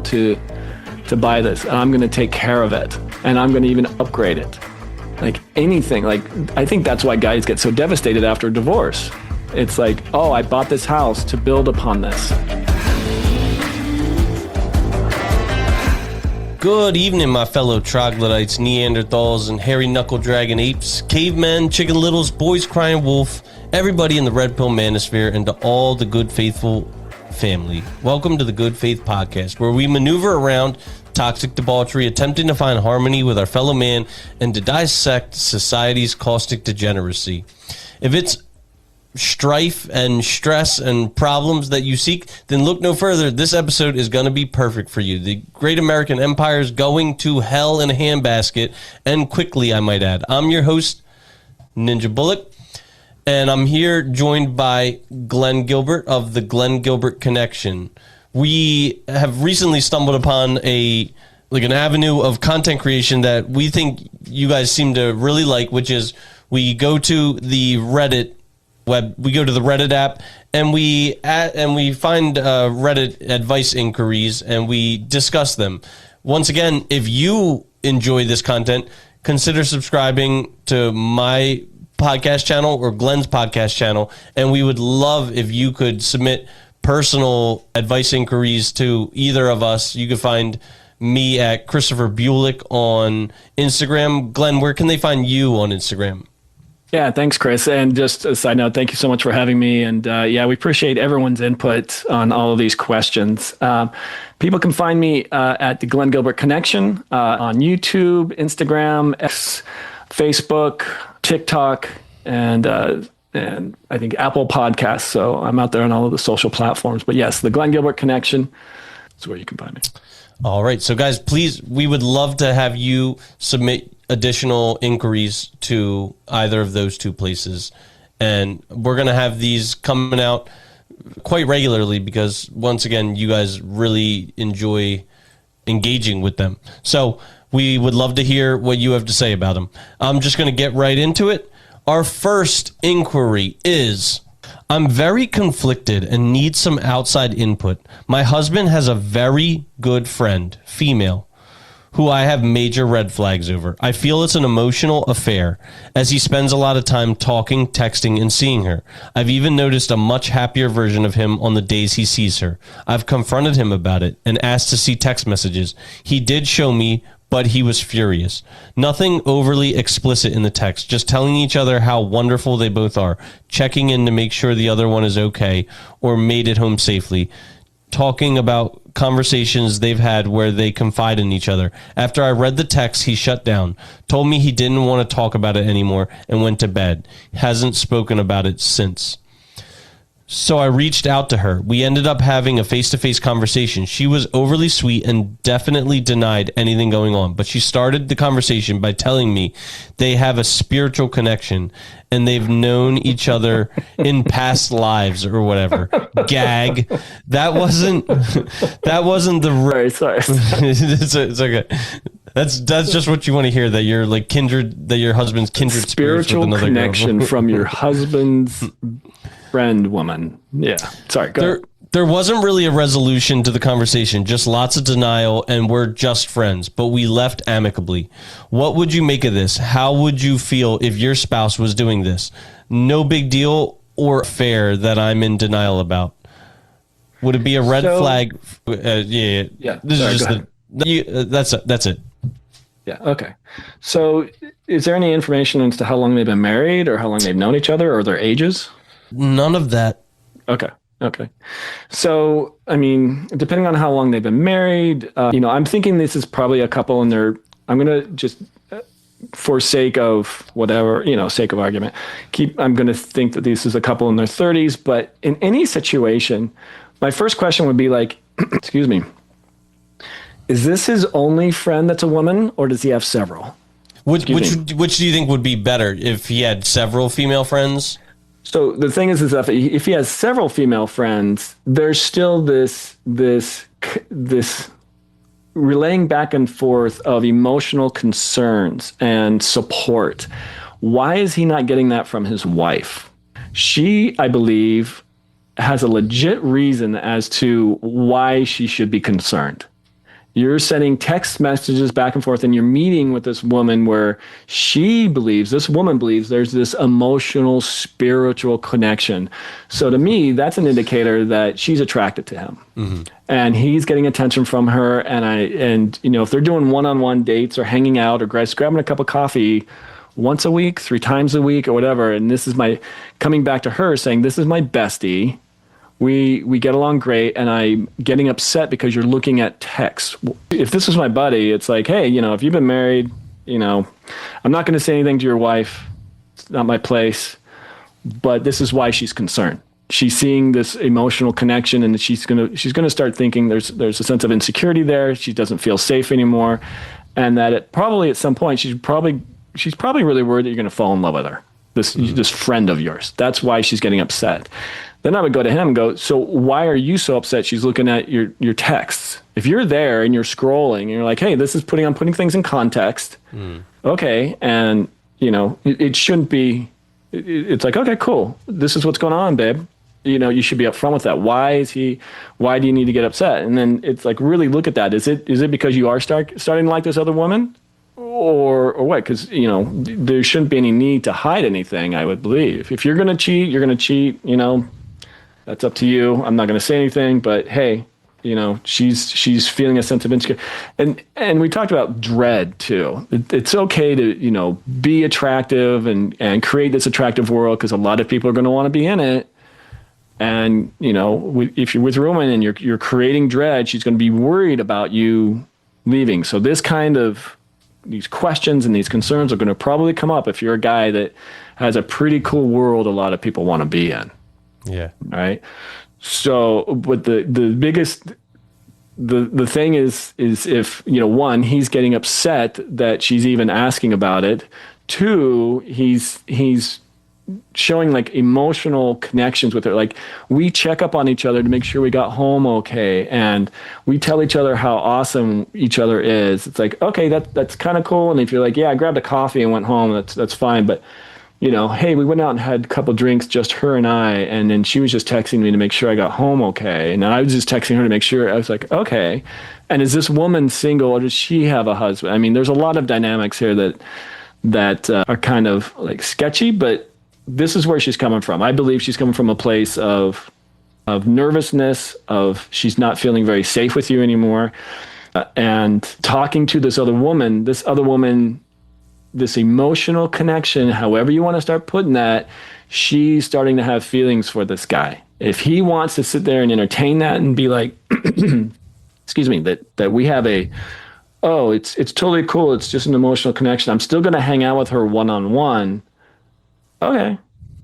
to buy this, and I'm going to take care of it, and I'm going to even upgrade it. Like anything, like I think that's why guys get so devastated after divorce. It's like, oh, I bought this house to build upon this. Good evening, my fellow troglodytes, Neanderthals, and hairy knuckle dragon apes, cavemen, chicken littles, boys crying wolf, everybody in the red pill manosphere, and to all the good faithful family. Welcome to the Good Faith Podcast, where we maneuver around toxic debauchery, attempting to find harmony with our fellow man and to dissect society's caustic degeneracy. If it's strife and stress and problems that you seek, then look no further. This episode is going to be perfect for you. The great American empire is going to hell in a handbasket, and quickly, I might add. I'm your host, Ninja Bulik, and I'm here joined by Glen Gilbert of the Glen Gilbert Connection. We have recently stumbled upon an avenue of content creation that we think you guys seem to really like, which is we go to the Reddit app, and we find Reddit advice inquiries, and we discuss them. Once again, if you enjoy this content, consider subscribing to my podcast channel or Glen's podcast channel, and we would love if you could submit personal advice inquiries to either of us. You could find me at Christopher Bulik on Instagram. Glen, where can they find you on Instagram? Yeah, thanks, Chris. And just a side note, thank you so much for having me. And we appreciate everyone's input on all of these questions. People can find me at the Glen Gilbert Connection on YouTube, Instagram, X, Facebook, TikTok, and I think Apple Podcasts. So I'm out there on all of the social platforms. But yes, the Glen Gilbert Connection is where you can find me. All right. So guys, please, we would love to have you submit additional inquiries to either of those two places. And we're going to have these coming out quite regularly because, once again, you guys really enjoy engaging with them. So we would love to hear what you have to say about them. I'm just going to get right into it. Our first inquiry is, I'm very conflicted and need some outside input. My husband has a very good friend, female, who I have major red flags over. I feel it's an emotional affair, as he spends a lot of time talking, texting, and seeing her. I've even noticed a much happier version of him on the days he sees her. I've confronted him about it and asked to see text messages. He did show me, but he was furious. Nothing overly explicit in the text, just telling each other how wonderful they both are, checking in to make sure the other one is okay or made it home safely, talking about conversations they've had where they confide in each other. After I read the text, he shut down, told me he didn't want to talk about it anymore, and went to bed. Hasn't spoken about it since. So I reached out to her. We ended up having a face-to-face conversation. She was overly sweet and definitely denied anything going on, but she started the conversation by telling me they have a spiritual connection and they've known each other in past lives or whatever. Gag. That wasn't the sorry. It's okay. That's just what you want to hear, that you're like kindred, that your husband's kindred spiritual with connection girl. from your husband's friend woman. Yeah. Sorry. There wasn't really a resolution to the conversation, just lots of denial, and we're just friends, but we left amicably. What would you make of this? How would you feel if your spouse was doing this? No big deal or affair that I'm in denial about. Would it be a red flag? Yeah. This is just that's it. Yeah. Okay. So is there any information as to how long they've been married or how long they've known each other or their ages? None of that. Okay. So, I mean, depending on how long they've been married, I'm thinking this is probably a couple in their, I'm going to just, for sake of whatever, sake of argument, I'm going to think that this is a couple in their 30s, but in any situation, my first question would be like, excuse me, is this his only friend that's a woman, or does he have several? Which do you think would be better, if he had several female friends? So the thing is that if he has several female friends, there's still this relaying back and forth of emotional concerns and support. Why is he not getting that from his wife? She, I believe, has a legit reason as to why she should be concerned. You're sending text messages back and forth, and you're meeting with this woman where this woman believes there's this emotional, spiritual connection. So to me, that's an indicator that she's attracted to him. Mm-hmm. And he's getting attention from her. And if they're doing one-on-one dates or hanging out or grabbing a cup of coffee once a week, 3 times a week or whatever, and this is coming back to her saying, this is my bestie. We get along great, and I'm getting upset because you're looking at text. If this was my buddy, it's like, hey, if you've been married, I'm not going to say anything to your wife. It's not my place. But this is why she's concerned. She's seeing this emotional connection, and she's gonna start thinking there's a sense of insecurity there. She doesn't feel safe anymore, and that probably at some point she's probably really worried that you're going to fall in love with her. This friend of yours. That's why she's getting upset. Then I would go to him and go, so why are you so upset she's looking at your texts? If you're there and you're scrolling and you're like, hey, this is putting things in context. Okay. And, it shouldn't be, it's like, okay, cool. This is what's going on, babe. You should be upfront with that. Why do you need to get upset? And then it's like, really look at that. Is it because you are starting to like this other woman? Or what? Because, there shouldn't be any need to hide anything, I would believe. If you're going to cheat, you're going to cheat, that's up to you. I'm not going to say anything, but hey, she's feeling a sense of insecurity. And we talked about dread too. It's okay to, be attractive and create this attractive world, because a lot of people are going to want to be in it. And, if you're with a woman and you're creating dread, she's going to be worried about you leaving. So these questions and these concerns are going to probably come up if you're a guy that has a pretty cool world a lot of people want to be in. Yeah. Right. So, but the biggest, the thing is if, one, he's getting upset that she's even asking about it. 2, he's showing like emotional connections with her. Like, we check up on each other to make sure we got home okay, and we tell each other how awesome each other is. It's like, okay, that's kind of cool. And if you're like, yeah, I grabbed a coffee and went home, that's fine. But hey, we went out and had a couple drinks, just her and I, and then she was just texting me to make sure I got home okay, and I was just texting her to make sure. I was like, okay. And is this woman single, or does she have a husband? I mean, there's a lot of dynamics here that are kind of like sketchy, but this is where she's coming from. I believe she's coming from a place of nervousness, of she's not feeling very safe with you anymore. And talking to this other woman, this emotional connection, however you want to start putting that, she's starting to have feelings for this guy. If he wants to sit there and entertain that and be like, excuse me, that we have it's totally cool, it's just an emotional connection, I'm still going to hang out with her one-on-one. Okay.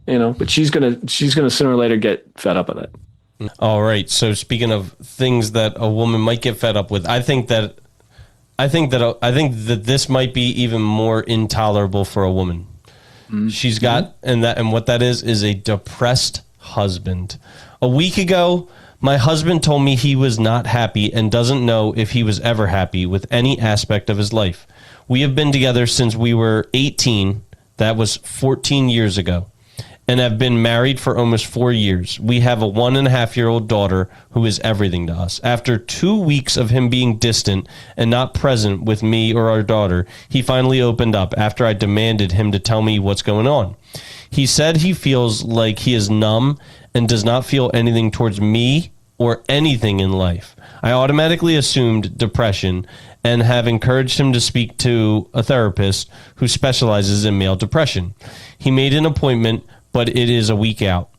But she's gonna sooner or later get fed up with it. All right. So speaking of things that a woman might get fed up with, I think that this might be even more intolerable for a woman. She's got, and what that is a depressed husband. A week ago, my husband told me he was not happy and doesn't know if he was ever happy with any aspect of his life. We have been together since we were 18. That was 14 years ago. And have been married for almost 4 years. We have a 1.5-year-old daughter who is everything to us. After 2 weeks of him being distant and not present with me or our daughter, he finally opened up after I demanded him to tell me what's going on. He said he feels like he is numb and does not feel anything towards me or anything in life. I automatically assumed depression and have encouraged him to speak to a therapist who specializes in male depression. He made an appointment, but it is a week out.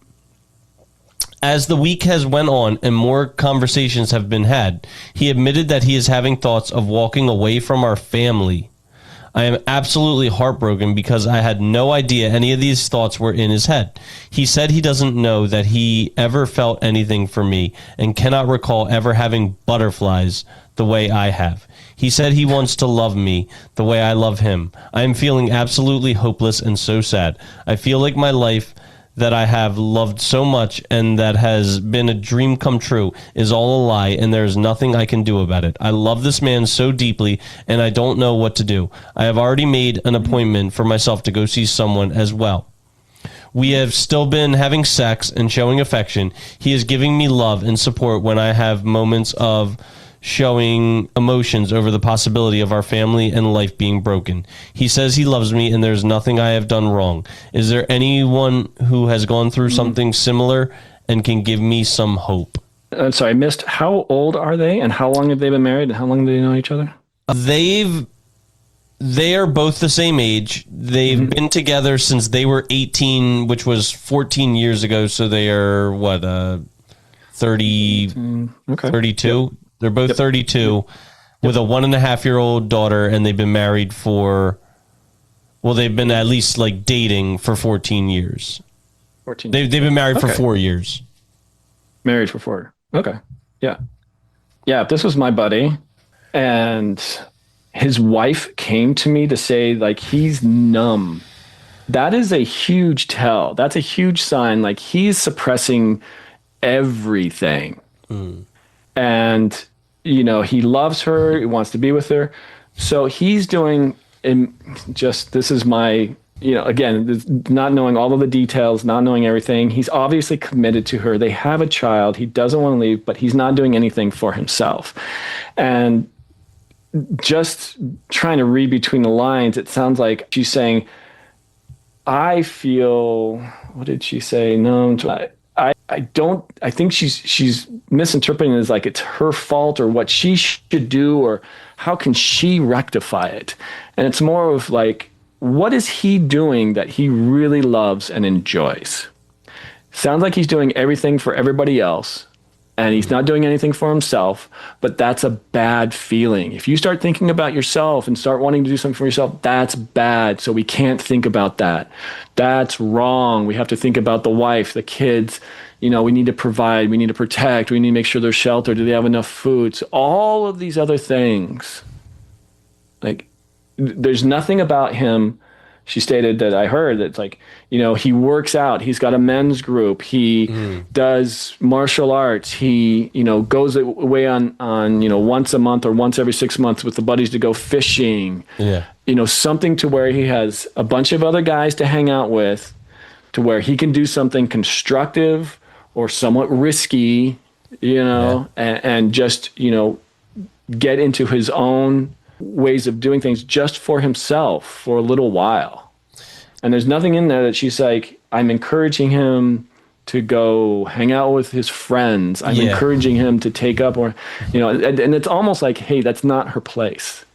As the week has went on and more conversations have been had, he admitted that he is having thoughts of walking away from our family. I am absolutely heartbroken because I had no idea any of these thoughts were in his head. He said he doesn't know that he ever felt anything for me and cannot recall ever having butterflies the way I have. He said he wants to love me the way I love him. I am feeling absolutely hopeless and so sad. I feel like my life that I have loved so much and that has been a dream come true is all a lie, and there is nothing I can do about it. I love this man so deeply and I don't know what to do. I have already made an appointment for myself to go see someone as well. We have still been having sex and showing affection. He is giving me love and support when I have moments of showing emotions over the possibility of our family and life being broken. He says he loves me and there's nothing I have done wrong. Is there anyone who has gone through something similar and can give me some hope? I'm sorry, I missed. How old are they, and how long have they been married, and how long do they know each other? They are both the same age. They've been together since they were 18, which was 14 years ago. So they are what, 30, Okay. 32. Yep. They're both 32 with a 1.5-year-old daughter, and they've been married for, well, they've been at least like dating for 14 years. 14. They've been married for 4 years. Married for 4. Okay. Yeah. Yeah. If this was my buddy and his wife came to me to say like he's numb, that is a huge tell. That's a huge sign. Like he's suppressing everything. And, you know, he loves her. He wants to be with her. So he's doing this is my, you know, again, not knowing all of the details, not knowing everything. He's obviously committed to her. They have a child. He doesn't want to leave, but he's not doing anything for himself. And just trying to read between the lines, it sounds like she's saying, I feel, what did she say? No, I think she's misinterpreting it as like it's her fault or what she should do or how can she rectify it? And it's more of like, what is he doing that he really loves and enjoys? Sounds like he's doing everything for everybody else and he's not doing anything for himself, but that's a bad feeling. If you start thinking about yourself and start wanting to do something for yourself, that's bad. So we can't think about that. That's wrong. We have to think about the wife, the kids. You know, we need to provide, we need to protect, we need to make sure they're sheltered. Do they have enough food? So all of these other things, like there's nothing about him. She stated that I heard that's like, you know, he works out. He's got a men's group. He does martial arts. He, you know, goes away on, you know, once a month or once every 6 months with the buddies to go fishing. Yeah. You know, something to where he has a bunch of other guys to hang out with, to where he can do something constructive or somewhat risky, you know, and just, you know, get into his own ways of doing things just for himself for a little while. And there's nothing in there that she's like, I'm encouraging him to go hang out with his friends. I'm encouraging him to take up, or, you know, and it's almost like, hey, that's not her place.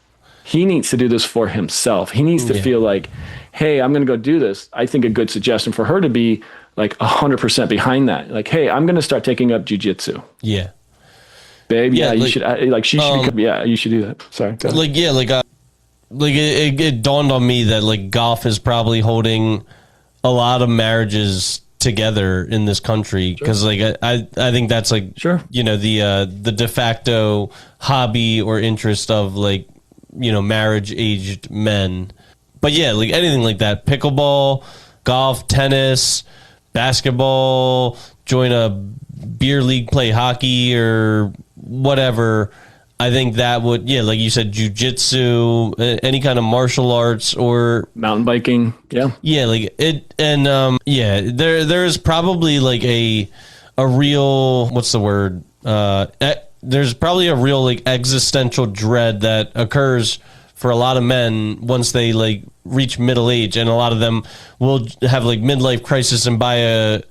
He needs to do this for himself. He needs to feel like, hey, I'm going to go do this. I think a good suggestion for her to be like 100% behind that. Like, hey, I'm going to start taking up jujitsu. Yeah. Babe, yeah, you should, like, she should become, you should do that. Sorry. Like, it dawned on me that, like, golf is probably holding a lot of marriages together in this country. Because, like, I think that's, like, you know, the de facto hobby or interest of, like, you know, marriage-aged men. But, yeah, like, anything like that. Pickleball, golf, tennis, basketball, join a beer league, play hockey or whatever. I think that would, like you said, jujitsu, any kind of martial arts or mountain biking. Yeah, like it. And there's probably like a real, what's the word? There's probably a real like existential dread that occurs for a lot of men once they like reach middle age, and a lot of them will have like midlife crisis and buy a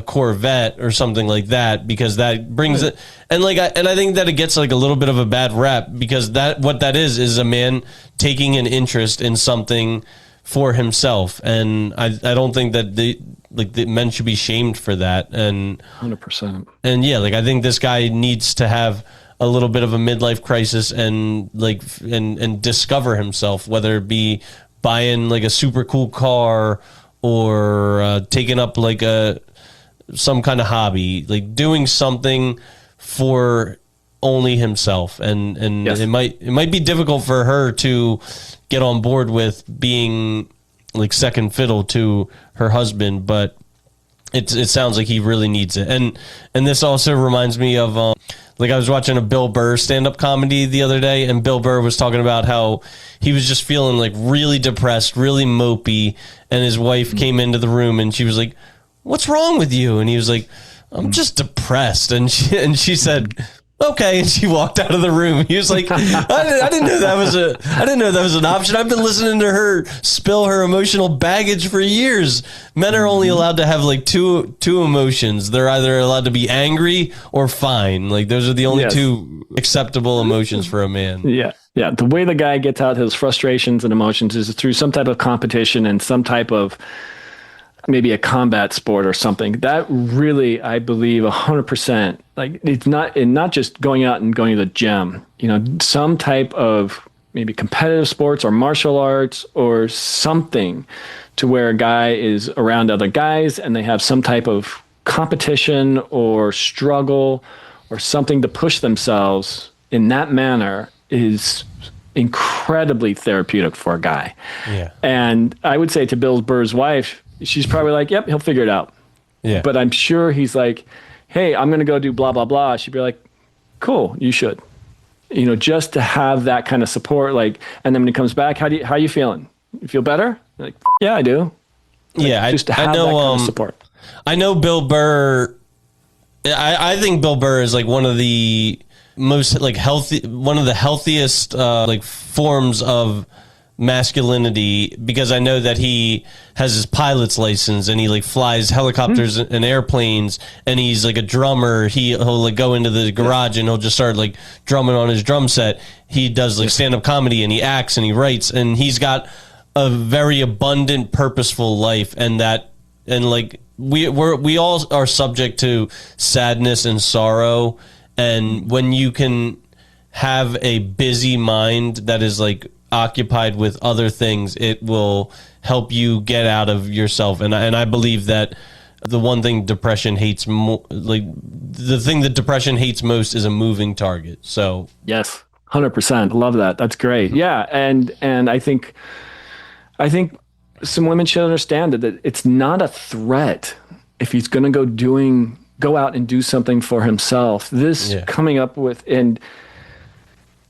Corvette or something like that, because that brings it. And like, I think that it gets like a little bit of a bad rap, because what that is a man taking an interest in something for himself. And I don't think that the men should be shamed for that. And 100%. And like, I think this guy needs to have a little bit of a midlife crisis and like, and discover himself, whether it be buying like a super cool car or taking up like some kind of hobby, like doing something for only himself. And it might be difficult for her to get on board with being like second fiddle to her husband, but it sounds like he really needs it. And this also reminds me of like I was watching a Bill Burr stand-up comedy the other day, and Bill Burr was talking about how he was just feeling like really depressed, really mopey, and his wife came into the room and she was like, "What's wrong with you?" And he was like, "I'm just depressed." And she said, okay, and she walked out of the room. He was like, I didn't know that was an option. I've been listening to her spill her emotional baggage for years. Men are only allowed to have like two emotions. They're either allowed to be angry or fine. Like those are the only two acceptable emotions for a man. Yeah. Yeah. The way the guy gets out his frustrations and emotions is through some type of competition and some type of maybe a combat sport or something. That really, I believe 100%, like it's not just going out and going to the gym, some type of maybe competitive sports or martial arts or something to where a guy is around other guys and they have some type of competition or struggle or something to push themselves in that manner is incredibly therapeutic for a guy. Yeah. And I would say to Bill Burr's wife, she's probably like, yep, he'll figure it out. Yeah. But I'm sure he's like, hey, I'm going to go do blah, blah, blah. She'd be like, cool, you should. Just to have that kind of support. Like, and then when he comes back, how are you feeling? You feel better? Like, yeah, I do. Like, yeah. Just to have that kind of support. I know Bill Burr. I think Bill Burr is like one of the most like one of the healthiest like forms of masculinity, because I know that he has his pilot's license and he like flies helicopters and airplanes, and he's like a drummer. He'll like go into the garage and he'll just start like drumming on his drum set. He does like stand-up comedy and he acts and he writes, and he's got a very abundant, purposeful life. And like we all are subject to sadness and sorrow, and when you can have a busy mind that is like occupied with other things, it will help you get out of yourself. And I believe that the one thing depression hates the thing that depression hates most is a moving target. So yes, 100%. Love that. That's great. Yeah. And I think some women should understand that it's not a threat if he's going to go out and do something for himself. Coming up with and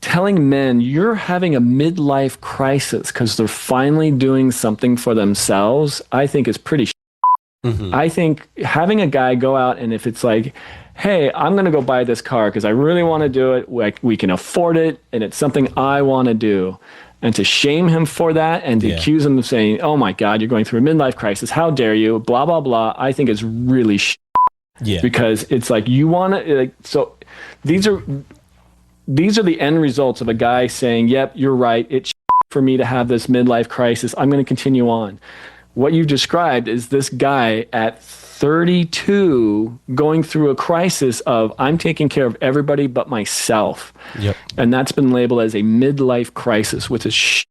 telling men you're having a midlife crisis because they're finally doing something for themselves, I think is pretty I think having a guy go out, and if it's like, hey, I'm going to go buy this car because I really want to do it, like we can afford it, and it's something I want to do, and to shame him for that and to accuse him of saying, oh my God, you're going through a midlife crisis, how dare you, blah, blah, blah, I think is really because it's like you want to, like, so these are the end results of a guy saying, yep, you're right. It's for me to have this midlife crisis. I'm going to continue on. What you've described is this guy at 32 going through a crisis of I'm taking care of everybody but myself. Yep. And that's been labeled as a midlife crisis, which is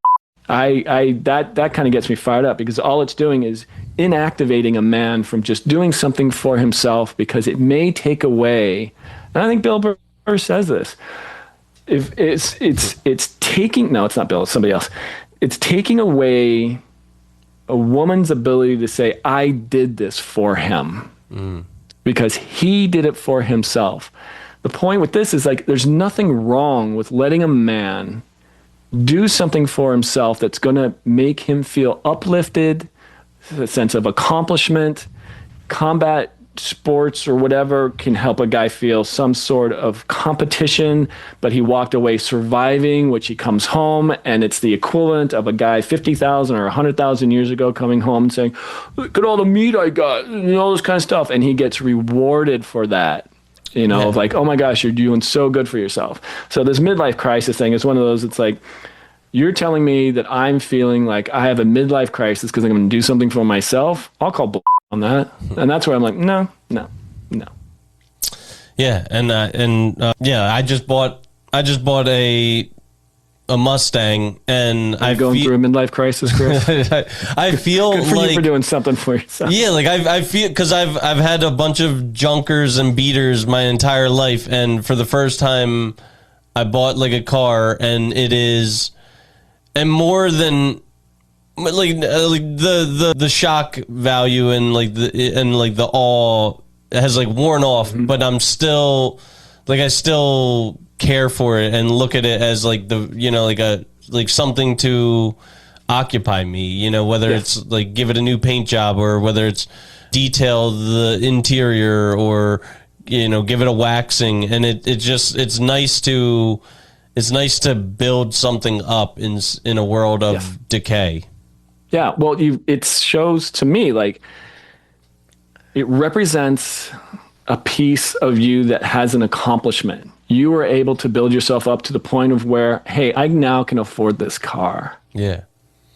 that kind of gets me fired up, because all it's doing is inactivating a man from just doing something for himself, because it may take away, and I think Bill Burr says this, if it's taking, no, it's not Bill, it's somebody else. It's taking away a woman's ability to say, I did this for him because he did it for himself. The point with this is like, there's nothing wrong with letting a man do something for himself that's going to make him feel uplifted, a sense of accomplishment. Combat sports or whatever can help a guy feel some sort of competition, but he walked away surviving, which he comes home and it's the equivalent of a guy 50,000 or 100,000 years ago coming home and saying, look at all the meat I got, and all this kind of stuff. And he gets rewarded for that, of like, oh my gosh, you're doing so good for yourself. So this midlife crisis thing is one of those, it's like, you're telling me that I'm feeling like I have a midlife crisis because I'm going to do something for myself. I'll call on that. And that's where I'm like, no. Yeah. I just bought a Mustang, and I'm going through a midlife crisis, Chris. I feel good for like you for doing something for yourself. Yeah. Like I feel, cause I've had a bunch of junkers and beaters my entire life. And for the first time I bought like a car, and it is, and more than like the shock value and the awe has like worn off, but I'm still like, I still care for it and look at it as like like something to occupy me, whether it's like give it a new paint job, or whether it's detail the interior, or give it a waxing, and it's nice to build something up in a world of decay. Yeah, well, it shows to me like it represents a piece of you that has an accomplishment. You were able to build yourself up to the point of where, hey, I now can afford this car. Yeah.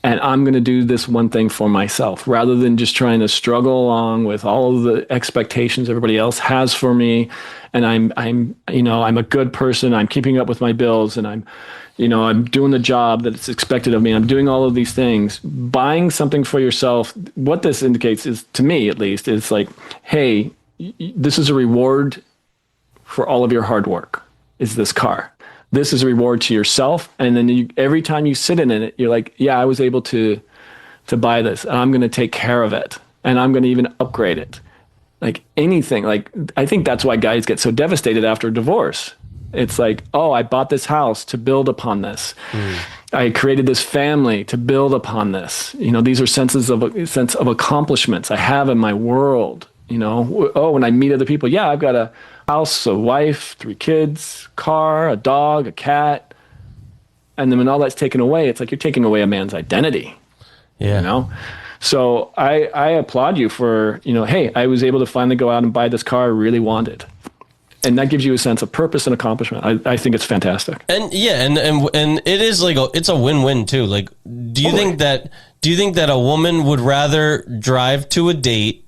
And I'm going to do this one thing for myself rather than just trying to struggle along with all of the expectations everybody else has for me. And I'm a good person. I'm keeping up with my bills, and I'm doing the job that's expected of me. I'm doing all of these things. Buying something for yourself, what this indicates is, to me at least, it's like, hey, this is a reward for all of your hard work, is this car. This is a reward to yourself. And then every time you sit in it, you're like, yeah, I was able to buy this, and I'm going to take care of it, and I'm going to even upgrade it. Like anything, like I think that's why guys get so devastated after a divorce. It's like, oh, I bought this house to build upon this. I created this family to build upon this. These are sense of accomplishments I have in my world. When I meet other people, yeah, I've got a house, a wife, 3 kids, car, a dog, a cat. And then when all that's taken away, it's like you're taking away a man's identity. Yeah. So I applaud you for, hey, I was able to finally go out and buy this car I really wanted. And that gives you a sense of purpose and accomplishment. I think it's fantastic. And yeah, and it is like it's a win-win too. Like, do you think that a woman would rather drive to a date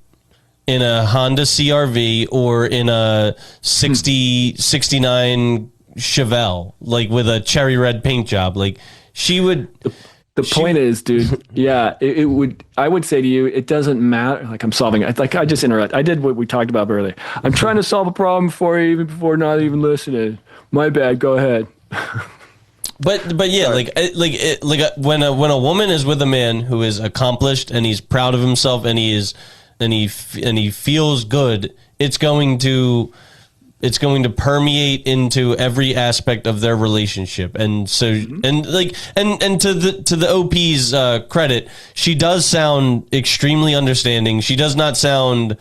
in a Honda CRV or in a 69 Chevelle, like with a cherry red paint job? Like, she would. The point is, dude, yeah, it would. I would say to you, it doesn't matter. Like, I'm solving it. Like, I just interrupt. I did what we talked about earlier. I'm trying to solve a problem for you even before not even listening. My bad. Go ahead. But yeah, when a woman is with a man who is accomplished and he's proud of himself and he feels good, it's going to permeate into every aspect of their relationship. And so, and to the OP's credit, she does sound extremely understanding. She does not sound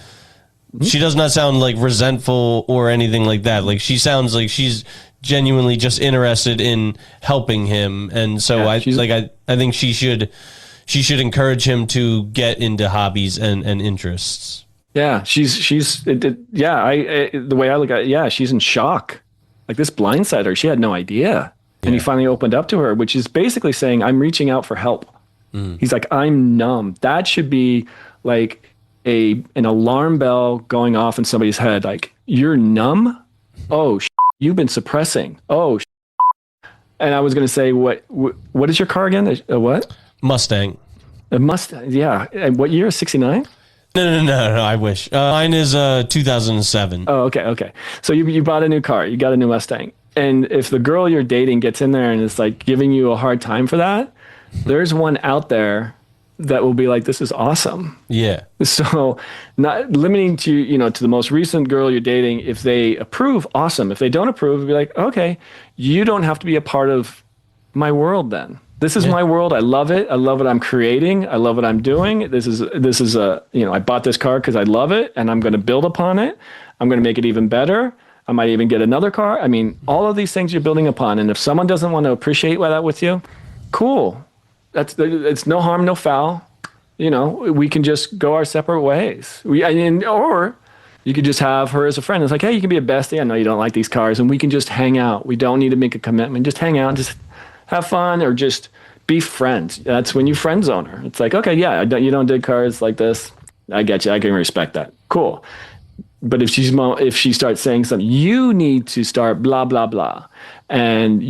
like resentful or anything like that. Like, she sounds like she's genuinely just interested in helping him. And so I think she should encourage him to get into hobbies and interests. Yeah, the way I look at it, yeah, she's in shock. Like, this blindsided her. She had no idea. And he finally opened up to her, which is basically saying, I'm reaching out for help. He's like, I'm numb. That should be like an alarm bell going off in somebody's head. Like, you're numb? Oh, you've been suppressing. Oh, and I was going to say, what is your car again? A what? Mustang. A Mustang, yeah. And what year? 69? No, I wish. Mine is 2007. Oh, okay. So you bought a new car. You got a new Mustang. And if the girl you're dating gets in there and is like giving you a hard time for that, there's one out there that will be like, this is awesome. Yeah. So not limiting to the most recent girl you're dating. If they approve, awesome. If they don't approve, it'll be like, okay, you don't have to be a part of my world then. This is my world. I love it. I love what I'm creating. I love what I'm doing. This is I bought this car because I love it, and I'm going to build upon it. I'm going to make it even better. I might even get another car. I mean, all of these things you're building upon. And if someone doesn't want to appreciate that with you, cool. It's no harm, no foul. We can just go our separate ways. Or you could just have her as a friend. It's like, hey, you can be a bestie. I know you don't like these cars, and we can just hang out. We don't need to make a commitment. Just hang out. Just have fun, or just be friends. That's when you friend zone her. It's like, okay, yeah, you don't dig cars like this. I get you. I can respect that. Cool. But if she starts saying something, you need to start blah, blah, blah. And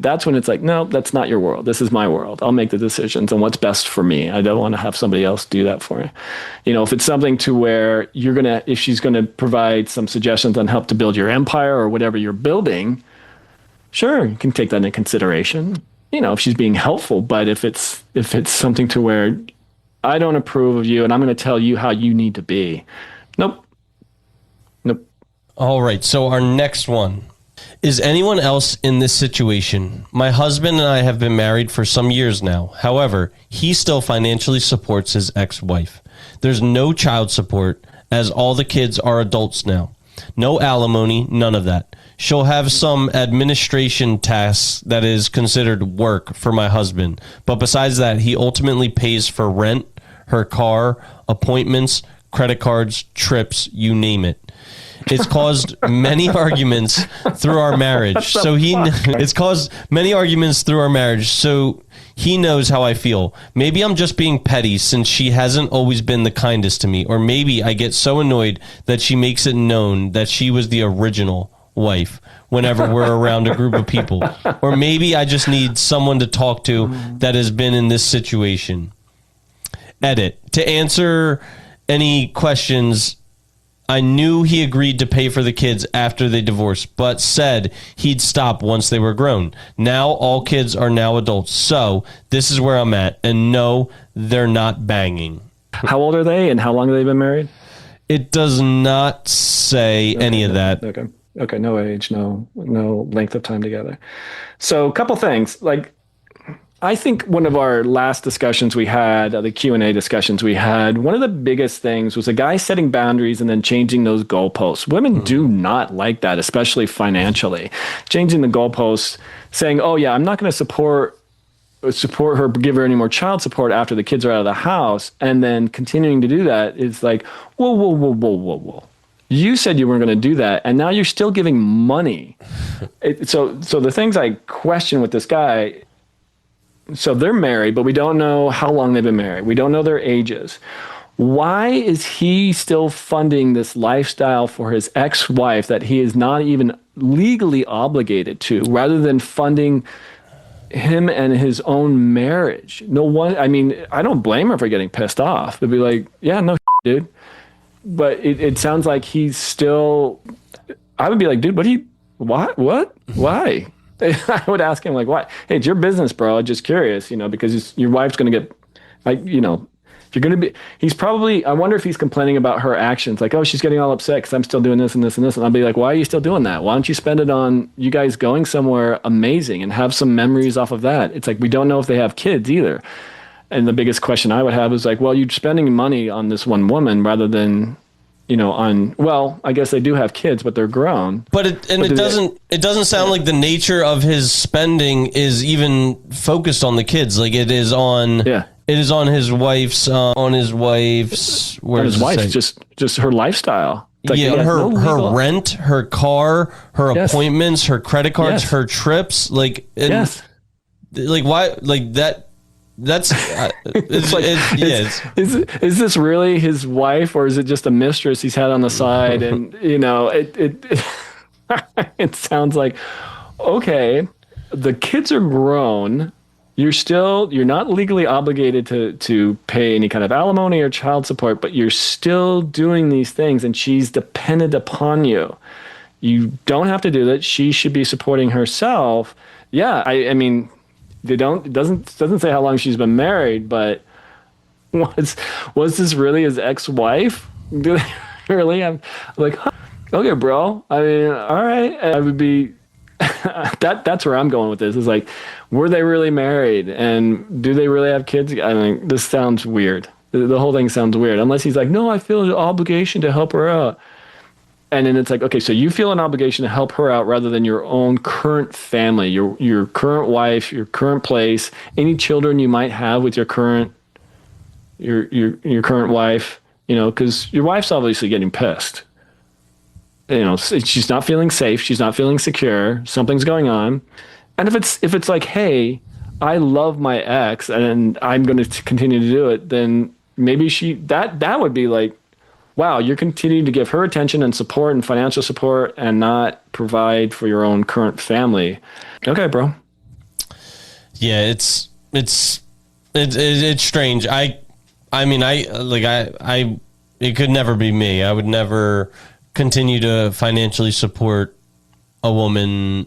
that's when it's like, no, that's not your world. This is my world. I'll make the decisions on what's best for me. I don't want to have somebody else do that for me. If it's something to where if she's going to provide some suggestions on help to build your empire or whatever you're building, sure, you can take that into consideration, if she's being helpful. But if it's something to where I don't approve of you and I'm going to tell you how you need to be, nope. All right, so our next one. Is anyone else in this situation? My husband and I have been married for some years now. However, he still financially supports his ex-wife. There's no child support, as all the kids are adults now. No alimony, none of that. She'll have some administration tasks that is considered work for my husband. But besides that, he ultimately pays for rent, her car, appointments, credit cards, trips, you name it. It's caused many arguments through our marriage. It's caused many arguments through our marriage. So he knows how I feel. Maybe I'm just being petty since she hasn't always been the kindest to me. Or maybe I get so annoyed that she makes it known that she was the original wife whenever we're around a group of people. Or maybe I just need someone to talk to that has been in this situation. Edit. To answer any questions, I knew he agreed to pay for the kids after they divorced, but said he'd stop once they were grown. Now all kids are now adults. So this is where I'm at. And no, they're not banging. How old are they and how long have they been married? It does not say any of that. Okay. No age, no length of time together. So a couple things. Like, I think one of our last discussions we had, the Q&A discussions we had, one of the biggest things was a guy setting boundaries and then changing those goalposts. Women do not like that, especially financially. Changing the goalposts, saying, oh yeah, I'm not going to support her, give her any more child support after the kids are out of the house, and then continuing to do that is like, whoa. You said you weren't going to do that, and now you're still giving money. So the things I question with this guy, so they're married, but we don't know how long they've been married. We don't know their ages. Why is he still funding this lifestyle for his ex-wife that he is not even legally obligated to, rather than funding him and his own marriage? No one, I mean, I don't blame her for getting pissed off. They'd be like, yeah, no, dude. But it sounds like he's still, I would be like, dude, what? Why? I would ask him, like, why? Hey, it's your business, bro. I'm just curious, because your wife's going to get, if you're going to be, he's probably, I wonder if he's complaining about her actions. Like, oh, she's getting all upset because I'm still doing this and this and this. And I'll be like, why are you still doing that? Why don't you spend it on you guys going somewhere amazing and have some memories off of that? It's like, we don't know if they have kids either. And the biggest question I would have is like, well, you're spending money on this one woman rather than, I guess they do have kids, but they're grown. But it doesn't sound like the nature of his spending is even focused on the kids. Like it is on his wife's just her lifestyle. Like her rent, her car, her appointments, her credit cards, her trips. Like why like that. That's is this really his wife, or is it just a mistress he's had on the side? And it sounds like, okay, the kids are grown. You're not legally obligated to pay any kind of alimony or child support, but you're still doing these things, and she's dependent upon you. You don't have to do that. She should be supporting herself. Yeah, I mean. It doesn't say how long she's been married, but was this really his ex-wife? Really? I'm like, huh, okay, bro. I mean, all right. I would be that's where I'm going with this. Is like, were they really married, and do they really have kids? I mean, this sounds weird. The whole thing sounds weird. Unless he's like, no, I feel an obligation to help her out. And then it's like, okay, so you feel an obligation to help her out rather than your own current family, your current wife, your current place, any children you might have with your current current wife, because your wife's obviously getting pissed. She's not feeling safe, she's not feeling secure, something's going on. And if it's like, hey, I love my ex and I'm going to continue to do it, then maybe that would be like, wow, you're continuing to give her attention and support and financial support and not provide for your own current family. Okay, bro. Yeah, it's strange. I mean, it could never be me. I would never continue to financially support a woman,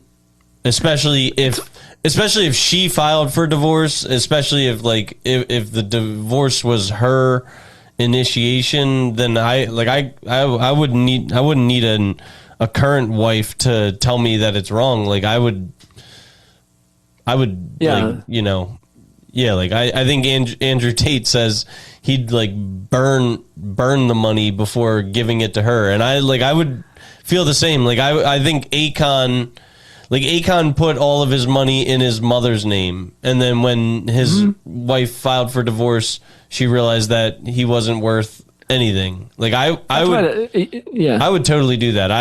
especially if she filed for divorce, especially if the divorce was her initiation, then I wouldn't need a current wife to tell me that it's wrong. Like I would I think Andrew Tate says he'd like burn the money before giving it to her, and I would feel the same. Like I think Akon put all of his money in his mother's name, and then when his wife filed for divorce, she realized that he wasn't worth anything. Like I would totally do that.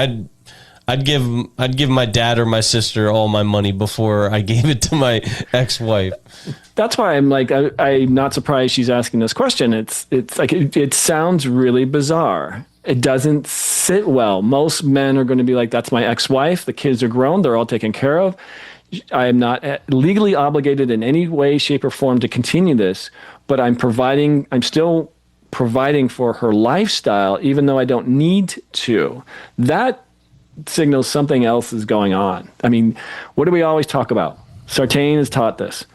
I'd give my dad or my sister all my money before I gave it to my ex-wife. That's why I'm like, I'm not surprised she's asking this question. It's like, it sounds really bizarre. It doesn't sit well. Most men are going to be like, that's my ex-wife. The kids are grown. They're all taken care of. I am not legally obligated in any way, shape, or form to continue this, but I'm still providing for her lifestyle, even though I don't need to. That signals something else is going on. I mean, what do we always talk about? Sartain has taught this.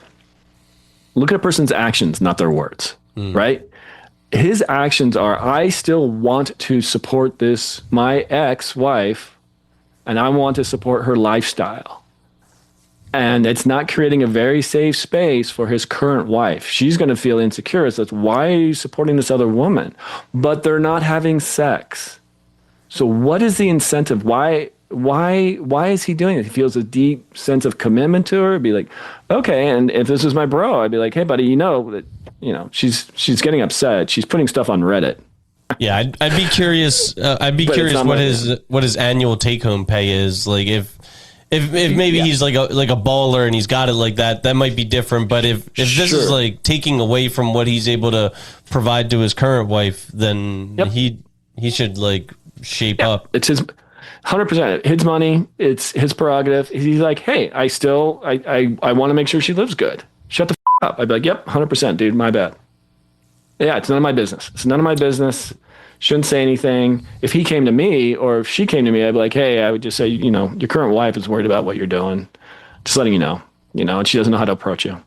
Look at a person's actions, not their words, right? His actions are, I still want to support my ex-wife, and I want to support her lifestyle. And it's not creating a very safe space for his current wife. She's going to feel insecure. So that's why are you supporting this other woman? But they're not having sex. So what is the incentive? Why is he doing it? He feels a deep sense of commitment to her. Be like, okay, and if this was my bro, I'd be like, hey, buddy, she's getting upset. She's putting stuff on Reddit. Yeah, I'd be curious. I'd be curious what his annual take home pay is. Like if maybe he's like a baller and he's got it like that, that might be different. But if this is like taking away from what he's able to provide to his current wife, then he should like shape up. It's his 100%. His money. It's his prerogative. He's like, hey, I want to make sure she lives good. Shut the up. I'd be like, yep, 100%, dude. My bad. Yeah, it's none of my business. It's none of my business. Shouldn't say anything. If he came to me or if she came to me, I'd be like, hey, I would just say, your current wife is worried about what you're doing. Just letting you know, and she doesn't know how to approach you.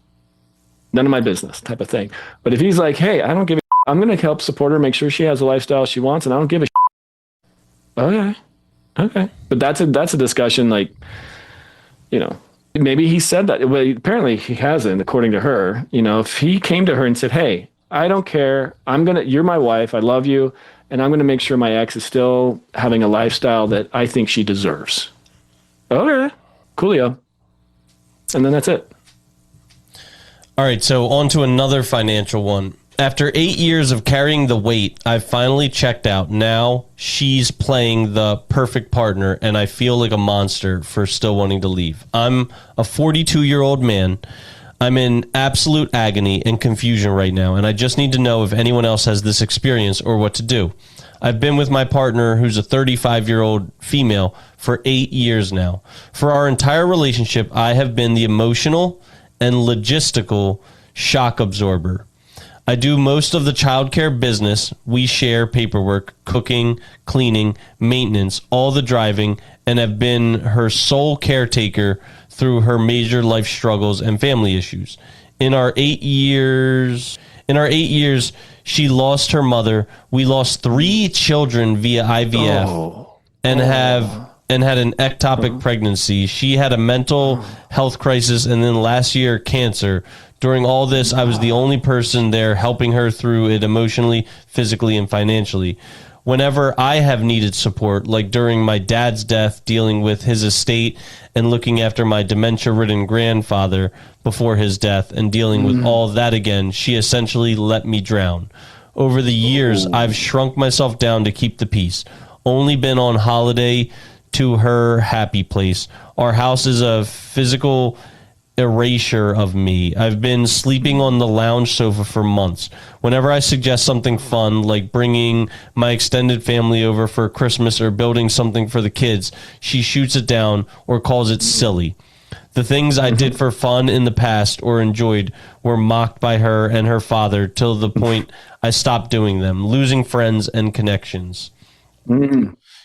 None of my business type of thing. But if he's like, hey, I don't give a I'm going to help support her, make sure she has the lifestyle she wants, and I don't give a Okay. But that's a discussion like, maybe he said that. Well, apparently he hasn't, according to her. If he came to her and said, hey, I don't care. You're my wife. I love you. And I'm going to make sure my ex is still having a lifestyle that I think she deserves. Okay. Coolio. And then that's it. All right. So on to another financial one. After 8 years of carrying the weight, I've finally checked out. Now she's playing the perfect partner, and I feel like a monster for still wanting to leave. I'm a 42-year-old man. I'm in absolute agony and confusion right now, and I just need to know if anyone else has this experience or what to do. I've been with my partner, who's a 35-year-old female, for 8 years now. For our entire relationship, I have been the emotional and logistical shock absorber. I do most of the childcare business. We share paperwork, cooking, cleaning, maintenance, all the driving, and have been her sole caretaker through her major life struggles and family issues. In our 8 years, she lost her mother. We lost 3 children via IVF and had an ectopic pregnancy. She had a mental health crisis, and then last year, cancer. During all this, I was the only person there helping her through it emotionally, physically, and financially. Whenever I have needed support, like during my dad's death, dealing with his estate and looking after my dementia-ridden grandfather before his death and dealing with all that again, she essentially let me drown. Over the years, I've shrunk myself down to keep the peace. Only been on holiday to her happy place. Our house is a physical erasure of me. I've been sleeping on the lounge sofa for months. Whenever I suggest something fun, like bringing my extended family over for Christmas or building something for the kids, she shoots it down or calls it silly. The things I did for fun in the past or enjoyed were mocked by her and her father till the point I stopped doing them, losing friends and connections.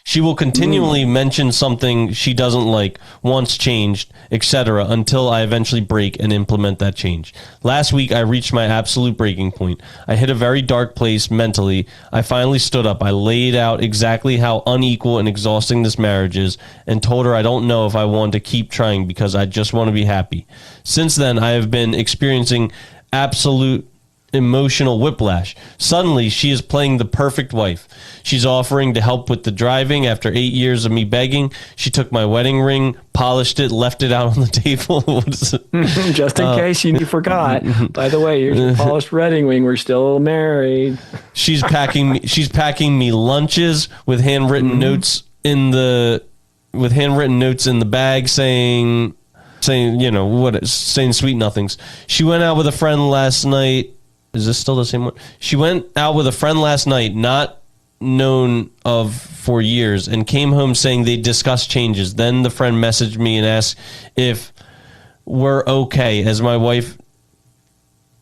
She will continually mention something she doesn't like, wants changed, etc., until I eventually break and implement that change. Last week, I reached my absolute breaking point. I hit a very dark place mentally. I finally stood up. I laid out exactly how unequal and exhausting this marriage is and told her I don't know if I want to keep trying because I just want to be happy. Since then, I have been experiencing absolute emotional whiplash. Suddenly, she is playing the perfect wife. She's offering to help with the driving after 8 years of me begging. She took my wedding ring, polished it, left it out on the table. What is it? Just in case you forgot. By the way, here's your polished wedding ring. We're still married. She's packing me lunches with handwritten notes in the bag saying saying sweet nothings. She went out with a friend last night. Is this still the same one? She went out with a friend last night, not known of for years, and came home saying they discussed changes. Then the friend messaged me and asked if we're okay, as my wife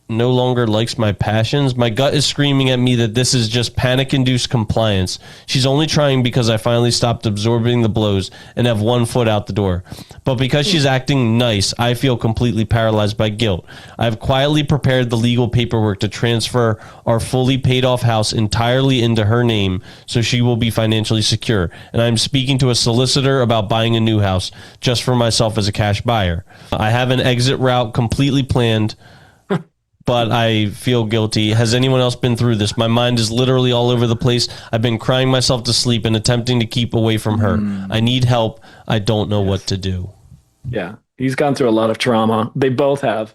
no longer likes my passions. My gut is screaming at me that this is just panic-induced compliance. She's only trying because I finally stopped absorbing the blows and have one foot out the door. But because she's acting nice, I feel completely paralyzed by guilt. I've quietly prepared the legal paperwork to transfer our fully paid-off house entirely into her name so she will be financially secure. And I'm speaking to a solicitor about buying a new house just for myself as a cash buyer. I have an exit route completely planned, but I feel guilty. Has anyone else been through this? My mind is literally all over the place. I've been crying myself to sleep and attempting to keep away from her. I need help. I don't know what to do. Yeah, he's gone through a lot of trauma. They both have.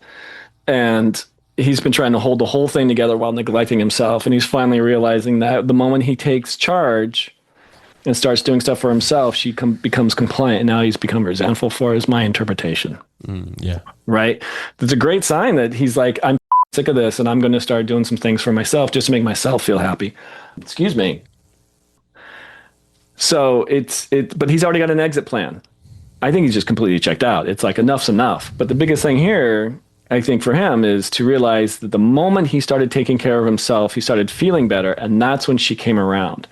And he's been trying to hold the whole thing together while neglecting himself. And he's finally realizing that the moment he takes charge and starts doing stuff for himself, she becomes compliant. And now he's become resentful for, is my interpretation. Yeah. Right? It's a great sign that he's like, I'm sick of this and I'm going to start doing some things for myself just to make myself feel happy. Excuse me. So but he's already got an exit plan. I think he's just completely checked out. It's like enough's enough. But the biggest thing here, I think for him, is to realize that the moment he started taking care of himself, he started feeling better. And that's when she came around.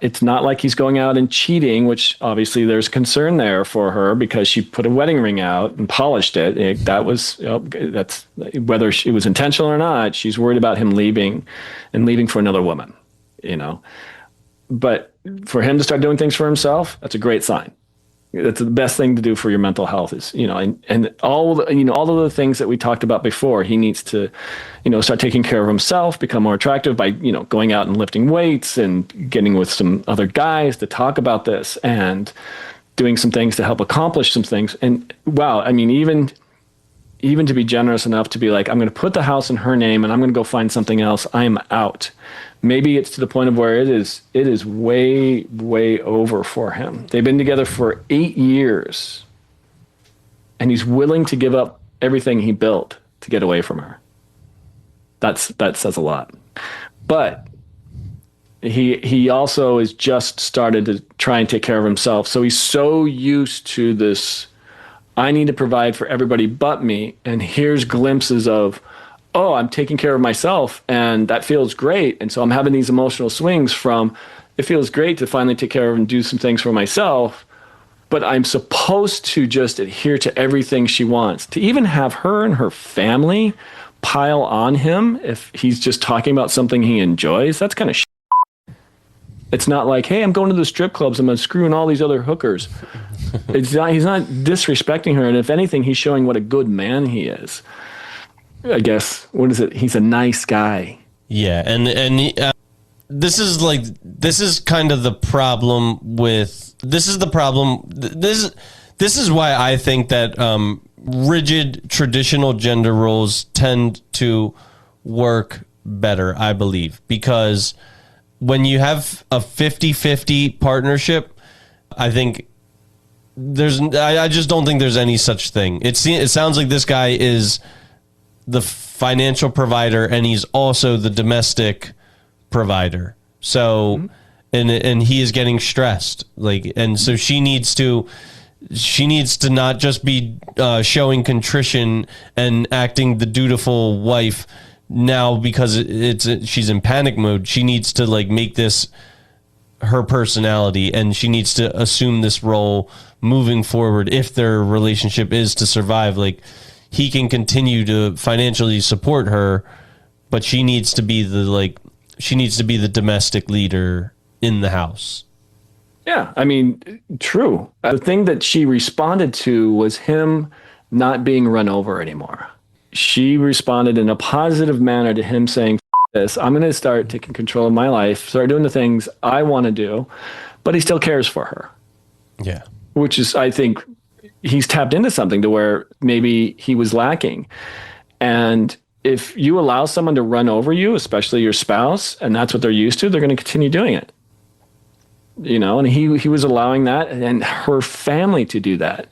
It's not like he's going out and cheating, which obviously there's concern there for her because she put a wedding ring out and polished it. That's whether it was intentional or not. She's worried about him leaving for another woman, But for him to start doing things for himself, that's a great sign. That's the best thing to do for your mental health is, and all of the things that we talked about before, he needs to, start taking care of himself, become more attractive by, going out and lifting weights and getting with some other guys to talk about this and doing some things to help accomplish some things. And wow, I mean, even to be generous enough to be like, I'm going to put the house in her name and I'm going to go find something else. I'm out. Maybe it's to the point of where it is way, way over for him. They've been together for 8 years and he's willing to give up everything he built to get away from her. That says a lot. But he also has just started to try and take care of himself. So he's so used to this, I need to provide for everybody but me. And here's glimpses of, oh, I'm taking care of myself and that feels great. And so I'm having these emotional swings from, it feels great to finally take care of and do some things for myself, but I'm supposed to just adhere to everything she wants. To even have her and her family pile on him if he's just talking about something he enjoys, that's kind of It's not like, hey, I'm going to the strip clubs, I'm screwing all these other hookers. He's not disrespecting her. And if anything, he's showing what a good man he is. I guess, what is it? He's a nice guy. Yeah, and this is kind of the problem with this is the problem. This is why I think that rigid traditional gender roles tend to work better, I believe, because when you have a 50-50 partnership, I think I just don't think there's any such thing. It sounds like this guy is the financial provider and he's also the domestic provider. So, and he is getting stressed, and so she needs to not just be showing contrition and acting the dutiful wife now because she's in panic mode. She needs to make this her personality, and she needs to assume this role moving forward if their relationship is to survive. He can continue to financially support her, but she needs to be the domestic leader in the house. Yeah, I mean, true. The thing that she responded to was him not being run over anymore. she responded in a positive manner to him saying, this, I'm going to start taking control of my life, start doing the things I want to do, but he still cares for her. Yeah. Which is, I think, he's tapped into something to where maybe he was lacking. And if you allow someone to run over you, especially your spouse, and that's what they're used to, they're going to continue doing it. And he was allowing that and her family to do that.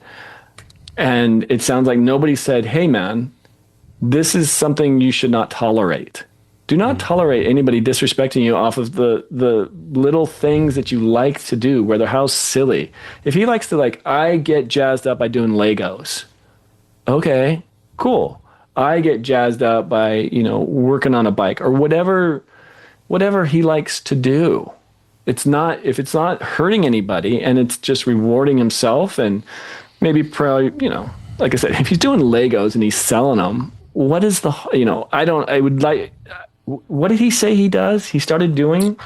And it sounds like nobody said, hey, man, this is something you should not tolerate. Do not tolerate anybody disrespecting you off of the little things that you like to do, whether how silly. If he likes to, I get jazzed up by doing Legos. Okay, cool. I get jazzed up by, working on a bike or whatever he likes to do. If it's not hurting anybody and it's just rewarding himself and maybe probably, like I said, if he's doing Legos and he's selling them, what is what did he say he does? He started doing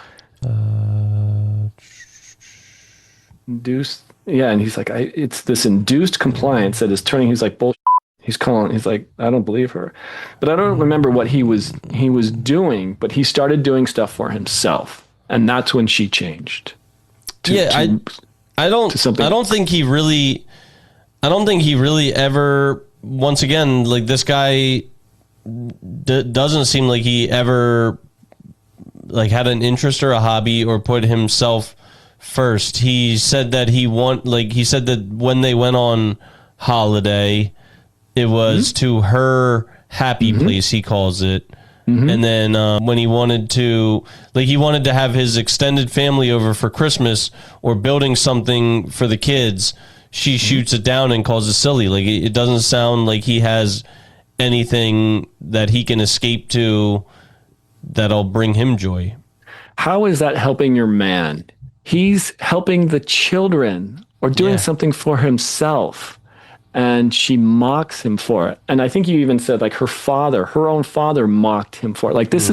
induced. Yeah. And he's like, it's this induced compliance that is turning, he's like, bullshit. He's like, I don't believe her, but I don't remember what he was doing, but he started doing stuff for himself. And that's when she changed. I don't think he really ever, once again, like this guy doesn't seem like he ever had an interest or a hobby or put himself first. He said that he said that when they went on holiday, it was to her happy place, he calls it. And then when he wanted to have his extended family over for Christmas or building something for the kids, she shoots it down and calls it silly. Like it doesn't sound like he has anything that he can escape to that'll bring him joy. How is that helping your man? He's helping the children or doing something for himself. And she mocks him for it. And I think you even said her own father mocked him for it. This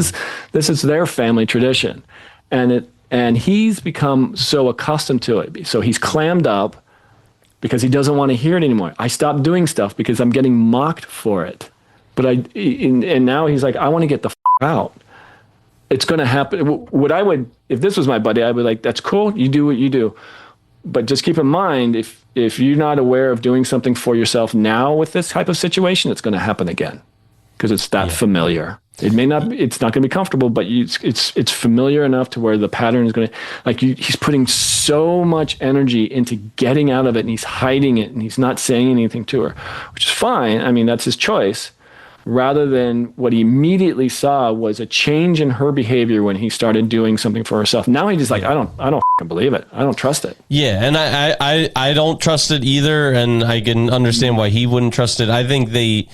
is their family tradition. And he's become so accustomed to it. So he's clammed up because he doesn't want to hear it anymore. I stopped doing stuff because I'm getting mocked for it. But and now he's like, I want to get the out. It's going to happen. If this was my buddy, I would be like, that's cool. You do what you do. But just keep in mind, if you're not aware of doing something for yourself now with this type of situation, it's going to happen again because it's that familiar. It's not going to be comfortable, but it's familiar enough to where the pattern is going to, he's putting so much energy into getting out of it and he's hiding it and he's not saying anything to her, which is fine. I mean, that's his choice. Rather than what he immediately saw was a change in her behavior when he started doing something for herself. Now he's just like, I don't fucking believe it. I don't trust it. Yeah, and I don't trust it either, and I can understand why he wouldn't trust it. I think they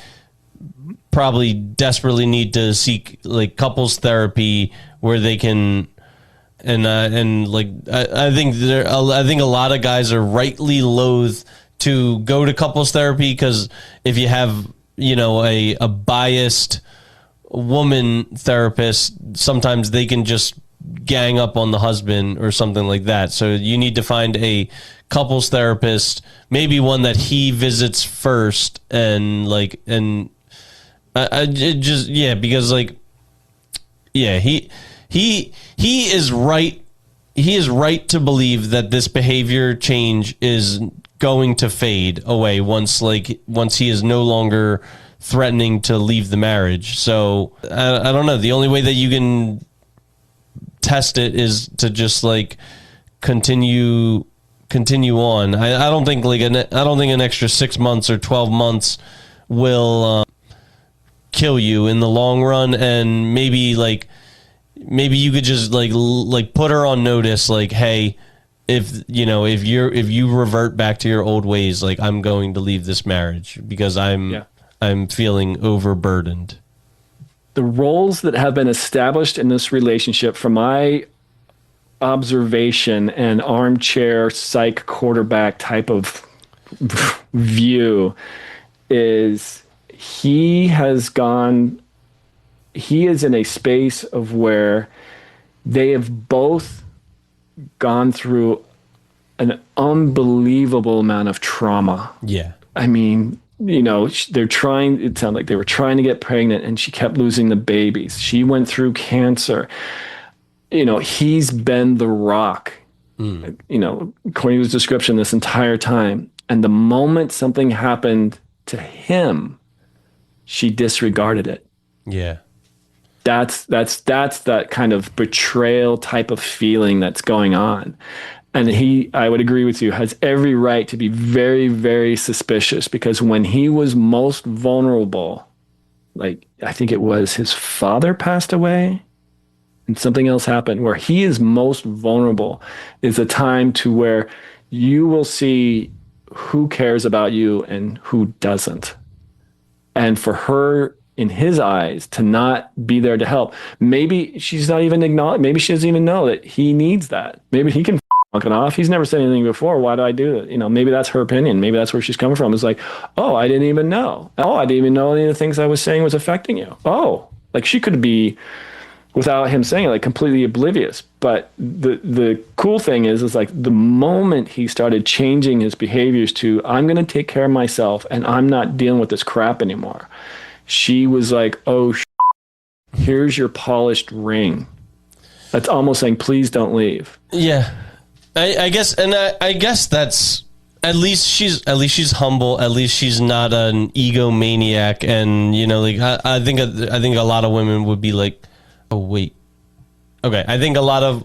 probably desperately need to seek couples therapy where they can, I think a lot of guys are rightly loath to go to couples therapy because if you have a biased woman therapist, sometimes they can just gang up on the husband or something like that. So you need to find a couples therapist, maybe one that he visits first because he is right. He is right to believe that this behavior change is going to fade away once he is no longer threatening to leave the marriage. So I don't know. The only way that you can test it is to just continue on. I don't think an extra 6 months or 12 months will kill you in the long run. And maybe you could just put her on notice, hey, if you revert back to your old ways, I'm going to leave this marriage because I'm feeling overburdened. The roles that have been established in this relationship, from my observation and armchair psych quarterback type of view, is he is in a space of where they have both gone through an unbelievable amount of trauma. Yeah. I mean, they're trying, it sounded like they were trying to get pregnant and she kept losing the babies. She went through cancer. He's been the rock, according to his description this entire time. And the moment something happened to him, she disregarded it. Yeah. That's that kind of betrayal type of feeling that's going on. And I would agree with you, has every right to be very, very suspicious, because when he was most vulnerable, like I think it was his father passed away and something else happened, where he is most vulnerable is a time to where you will see who cares about you and who doesn't. And for her, in his eyes, to not be there to help, maybe she's not even acknowledged, maybe she doesn't even know that he needs that. Maybe he can fuck it off. He's never said anything before. Why do I do it? Maybe that's her opinion. Maybe that's where she's coming from. It's like, oh, I didn't even know. Oh, I didn't even know any of the things I was saying was affecting you. Oh, like she could be, without him saying it, like completely oblivious. But the cool thing is like the moment he started changing his behaviors to, I'm going to take care of myself and I'm not dealing with this crap anymore, she was like, oh, here's your polished ring. That's almost saying, please don't leave. Yeah. I guess, and I guess that's, at least she's humble. At least she's not an egomaniac. And, I think a lot of women would be like, oh, wait. Okay. I think a lot of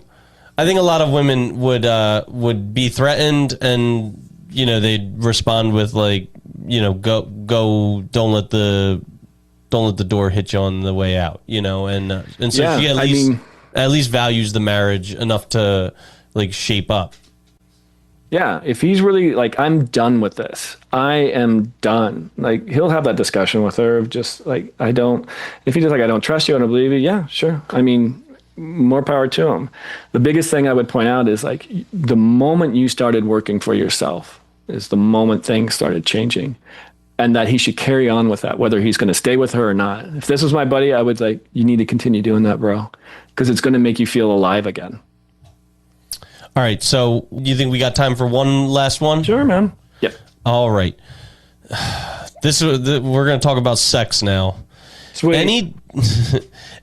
women would be threatened, and, they'd respond with like, go, don't let the door hit you on the way out, and so yeah, she at least values the marriage enough to like shape up. Yeah, if he's really like, I'm done with this, I am done, like he'll have that discussion with her of just like, if he's just like, I don't trust you, I don't believe you, yeah, sure. I mean, more power to him. The biggest thing I would point out is like the moment you started working for yourself is the moment things started changing. And that he should carry on with that, whether he's going to stay with her or not. If this was my buddy, I would like, you need to continue doing that, bro, because it's going to make you feel alive again. All right. So you think we got time for one last one? Sure, man. Yep. All right. We're going to talk about sex now. Sweet.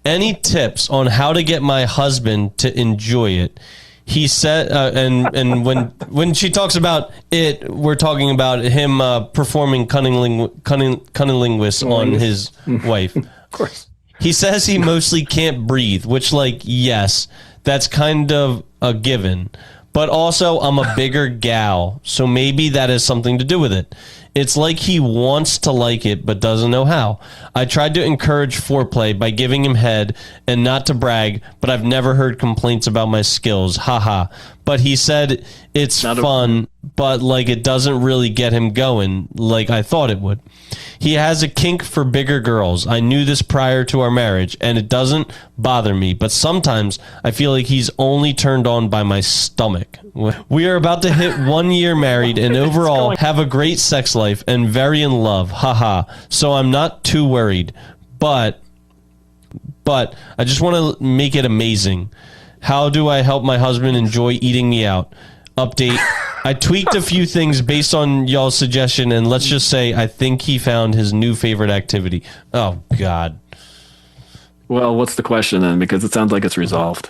Any tips on how to get my husband to enjoy it? He said, and when she talks about it, we're talking about him performing cunnilingus on his wife. Of course. He says he mostly can't breathe, which, like, yes, that's kind of a given. But also, I'm a bigger gal, so maybe that has something to do with it. It's like he wants to like it, but doesn't know how. I tried to encourage foreplay by giving him head and not to brag, but I've never heard complaints about my skills. Haha. But he said it's fun, but like it doesn't really get him going like I thought it would. He has a kink for bigger girls. I knew this prior to our marriage, and it doesn't bother me, but sometimes I feel like he's only turned on by my stomach. We are about to hit 1 year married and overall have a great sex life and very in love. Haha. So I'm not too worried, but I just want to make it amazing. How do I help my husband enjoy eating me out? Update. I tweaked a few things based on y'all's suggestion, and let's just say I think he found his new favorite activity. Oh, God. Well, what's the question then? Because it sounds like it's resolved.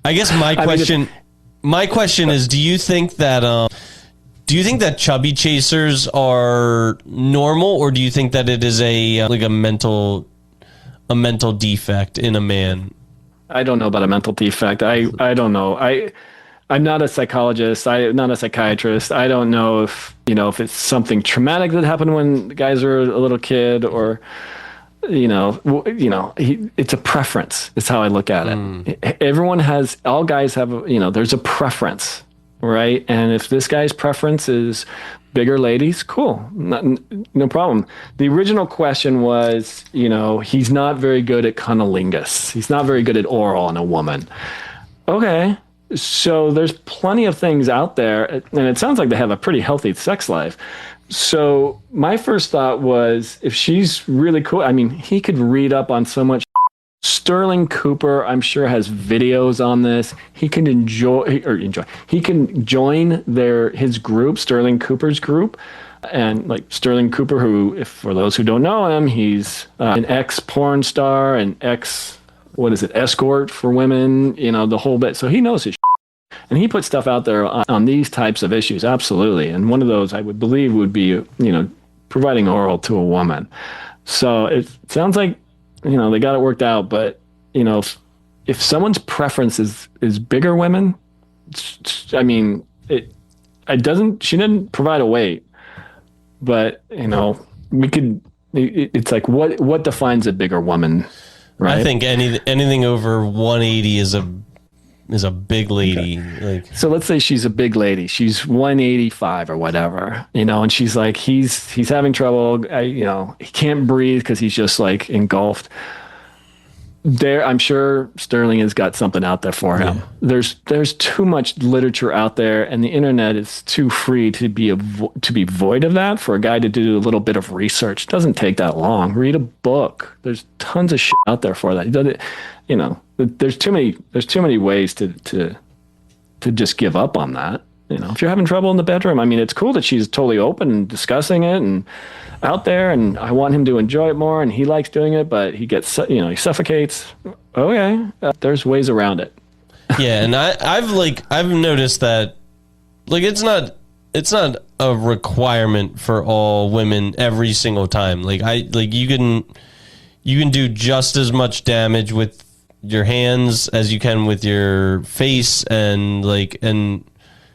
I guess my question is, do you think that chubby chasers are normal, or do you think that it is a mental defect in a man? I don't know about a mental defect. I don't know. I'm not a psychologist. I'm not a psychiatrist. I don't know if it's something traumatic that happened when guys were a little kid, or it's a preference. It's how I look at it. All guys have, there's a preference, right? And if this guy's preference is bigger ladies, cool, no problem. The original question was, he's not very good at cunnilingus. He's not very good at oral on a woman. Okay. So there's plenty of things out there, and it sounds like they have a pretty healthy sex life. So my first thought was, if she's really cool, I mean, he could read up on so much. Sterling Cooper, I'm sure, has videos on this. He can He can join his group, Sterling Cooper's group. And like Sterling Cooper, who, if for those who don't know him, he's an ex porn star, an ex, what is it, escort for women, the whole bit. So he knows his shit. And he puts stuff out there on these types of issues. Absolutely. And one of those I would believe would be, providing oral to a woman. So it sounds like, they got it worked out, but if someone's preference is bigger women, I mean, she didn't provide a weight, but it's like, what defines a bigger woman, right? I think anything over 180 is a big lady. Okay. Like, so let's say she's a big lady. She's 185 or whatever, and she's like, he's having trouble. He can't breathe because he's just like engulfed. I'm sure Sterling has got something out there for him. Yeah. There's too much literature out there, and the internet is too free to be void of that. For a guy to do a little bit of research, it doesn't take that long. Read a book. There's tons of shit out there for that. There's too many ways to just give up on that. If you're having trouble in the bedroom, I mean, it's cool that she's totally open and discussing it and out there, and I want him to enjoy it more, and he likes doing it, but he gets, he suffocates. Okay, there's ways around it. Yeah, and I've noticed that, like, it's not a requirement for all women every single time. Like you can do just as much damage with your hands as you can with your face, and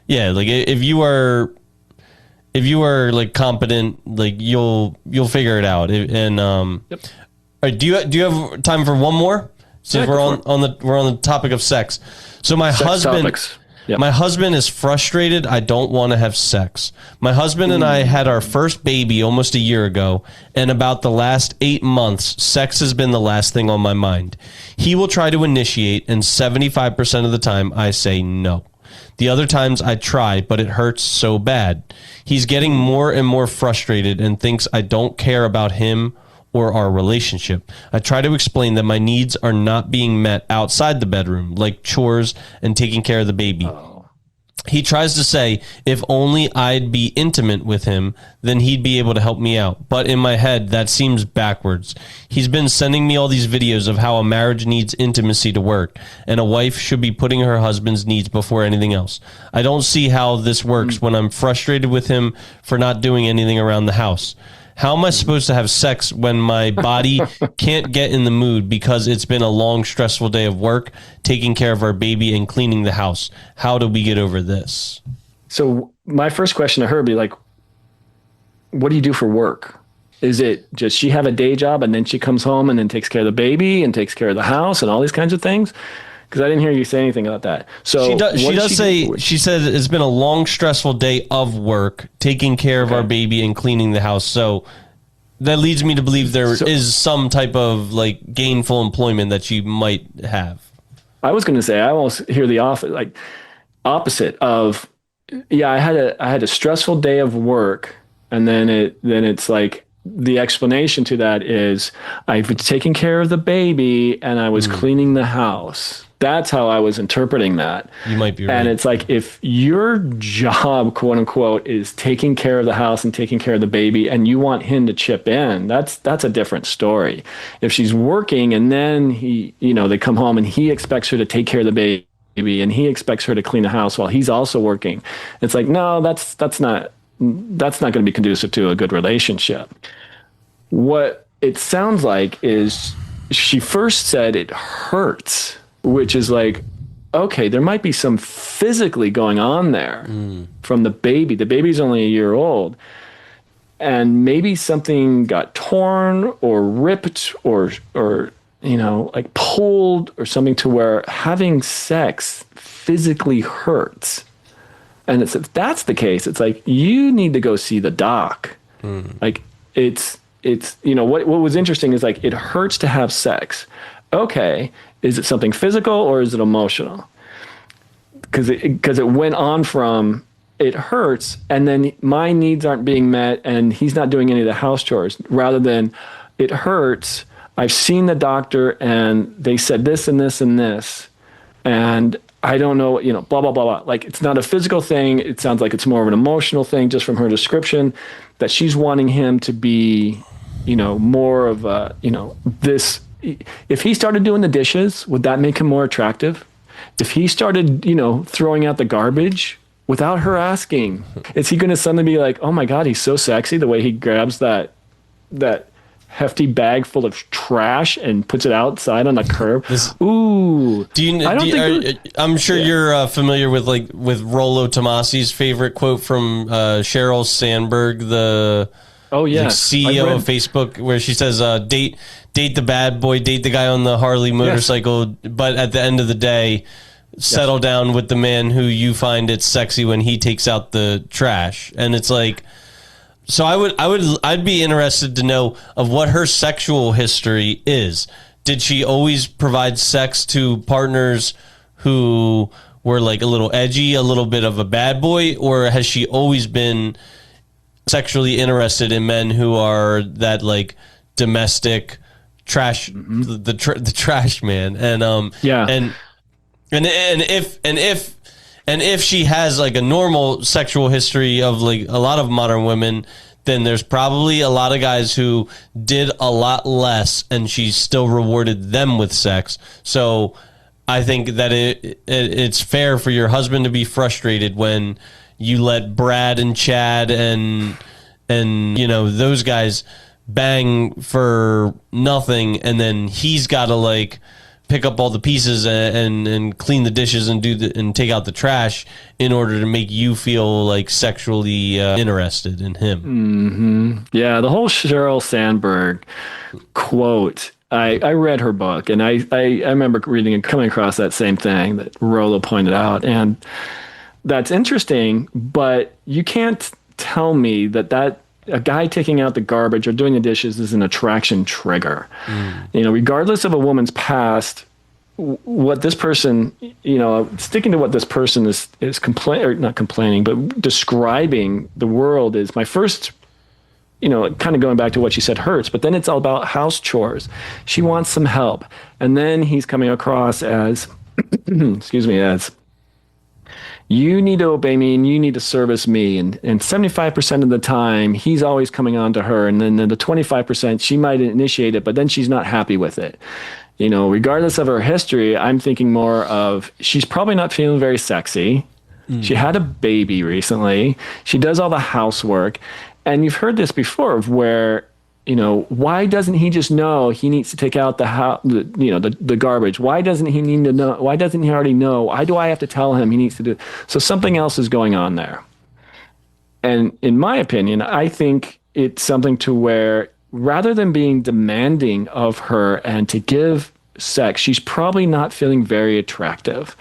yeah, like if you are like competent, like you'll figure it out. And yep. All right, do you have time for one more? Since we're on the topic of sex. So my husband Yep. My husband is frustrated. I don't want to have sex. My husband and I had our first baby almost a year ago, and about the last 8 months, sex has been the last thing on my mind. He will try to initiate, and 75% of the time I say no. The other times I try, but it hurts so bad. He's getting more and more frustrated and thinks I don't care about him or our relationship. I try to explain that my needs are not being met outside the bedroom, like chores and taking care of the baby. Oh. He tries to say, if only I'd be intimate with him, then he'd be able to help me out. But in my head, that seems backwards. He's been sending me all these videos of how a marriage needs intimacy to work, and a wife should be putting her husband's needs before anything else. I don't see how this works when I'm frustrated with him for not doing anything around the house. How am I supposed to have sex when my body can't get in the mood because it's been a long, stressful day of work, taking care of our baby and cleaning the house? How do we get over this? So my first question to her would be like, what do you do for work? Is it just she have a day job and then she comes home and then takes care of the baby and takes care of the house and all these kinds of things? Because I didn't hear you say anything about that. So she said it's been a long, stressful day of work, taking care of our baby and cleaning the house. So that leads me to believe there is some type of like gainful employment that she might have. I was going to say, I almost hear the opposite of, yeah, I had a stressful day of work, and then it's like the explanation to that is I've been taking care of the baby and I was cleaning the house. That's how I was interpreting that. You might be right. And it's like, if your job, quote unquote, is taking care of the house and taking care of the baby, and you want him to chip in, that's a different story. If she's working and then they come home and he expects her to take care of the baby and he expects her to clean the house while he's also working, it's like, no, that's not going to be conducive to a good relationship. What it sounds like is she first said it hurts, which is like, okay, there might be some physically going on there from the baby. The baby's only a year old. And maybe something got torn or ripped or like pulled or something to where having sex physically hurts. And if that's the case, it's like, you need to go see the doc. Like it's what was interesting is like, it hurts to have sex. Okay. Is it something physical or is it emotional? Because it went on from it hurts and then my needs aren't being met and he's not doing any of the house chores, rather than it hurts. I've seen the doctor and they said this and this and this, and I don't know, blah, blah, blah, blah. Like, it's not a physical thing. It sounds like it's more of an emotional thing just from her description, that she's wanting him to be, more of a, this. If he started doing the dishes, would that make him more attractive? If he started, throwing out the garbage without her asking, is he going to suddenly be like, oh my God, he's so sexy, the way he grabs that hefty bag full of trash and puts it outside on the curb? Ooh. I'm sure you're familiar with Rollo Tomasi's favorite quote from Sheryl Sandberg, the CEO of Facebook, where she says, date the bad boy, date the guy on the Harley motorcycle, but at the end of the day, settle down with the man who you find it sexy when he takes out the trash. And it's like, so I'd be interested to know of what her sexual history is. Did she always provide sex to partners who were like a little edgy, a little bit of a bad boy, or has she always been sexually interested in men who are that like domestic trash, the trash man? And and if she has like a normal sexual history of like a lot of modern women, then there's probably a lot of guys who did a lot less and she still rewarded them with sex. So I think that it's fair for your husband to be frustrated when you let Brad and Chad and those guys bang for nothing, and then he's got to like pick up all the pieces and clean the dishes and take out the trash in order to make you feel like sexually interested in him. Mm-hmm. Yeah, the whole Sheryl Sandberg quote. I read her book, and I remember reading and coming across that same thing that Rollo pointed out, and that's interesting. But you can't tell me that a guy taking out the garbage or doing the dishes is an attraction trigger. Regardless of a woman's past, what this person, sticking to what this person is not complaining, but describing the world is my first, kind of going back to what she said hurts, but then it's all about house chores. She wants some help. And then he's coming across as, as, you need to obey me and you need to service me. And 75% of the time, he's always coming on to her. And then the 25%, she might initiate it, but then she's not happy with it. Regardless of her history, I'm thinking more of, she's probably not feeling very sexy. She had a baby recently. She does all the housework. And you've heard this before of where, why doesn't he just know he needs to take out the garbage? Why doesn't he need to know? Why doesn't he already know? Why do I have to tell him he needs to do? So something else is going on there. And in my opinion, I think it's something to where rather than being demanding of her and to give sex, she's probably not feeling very attractive.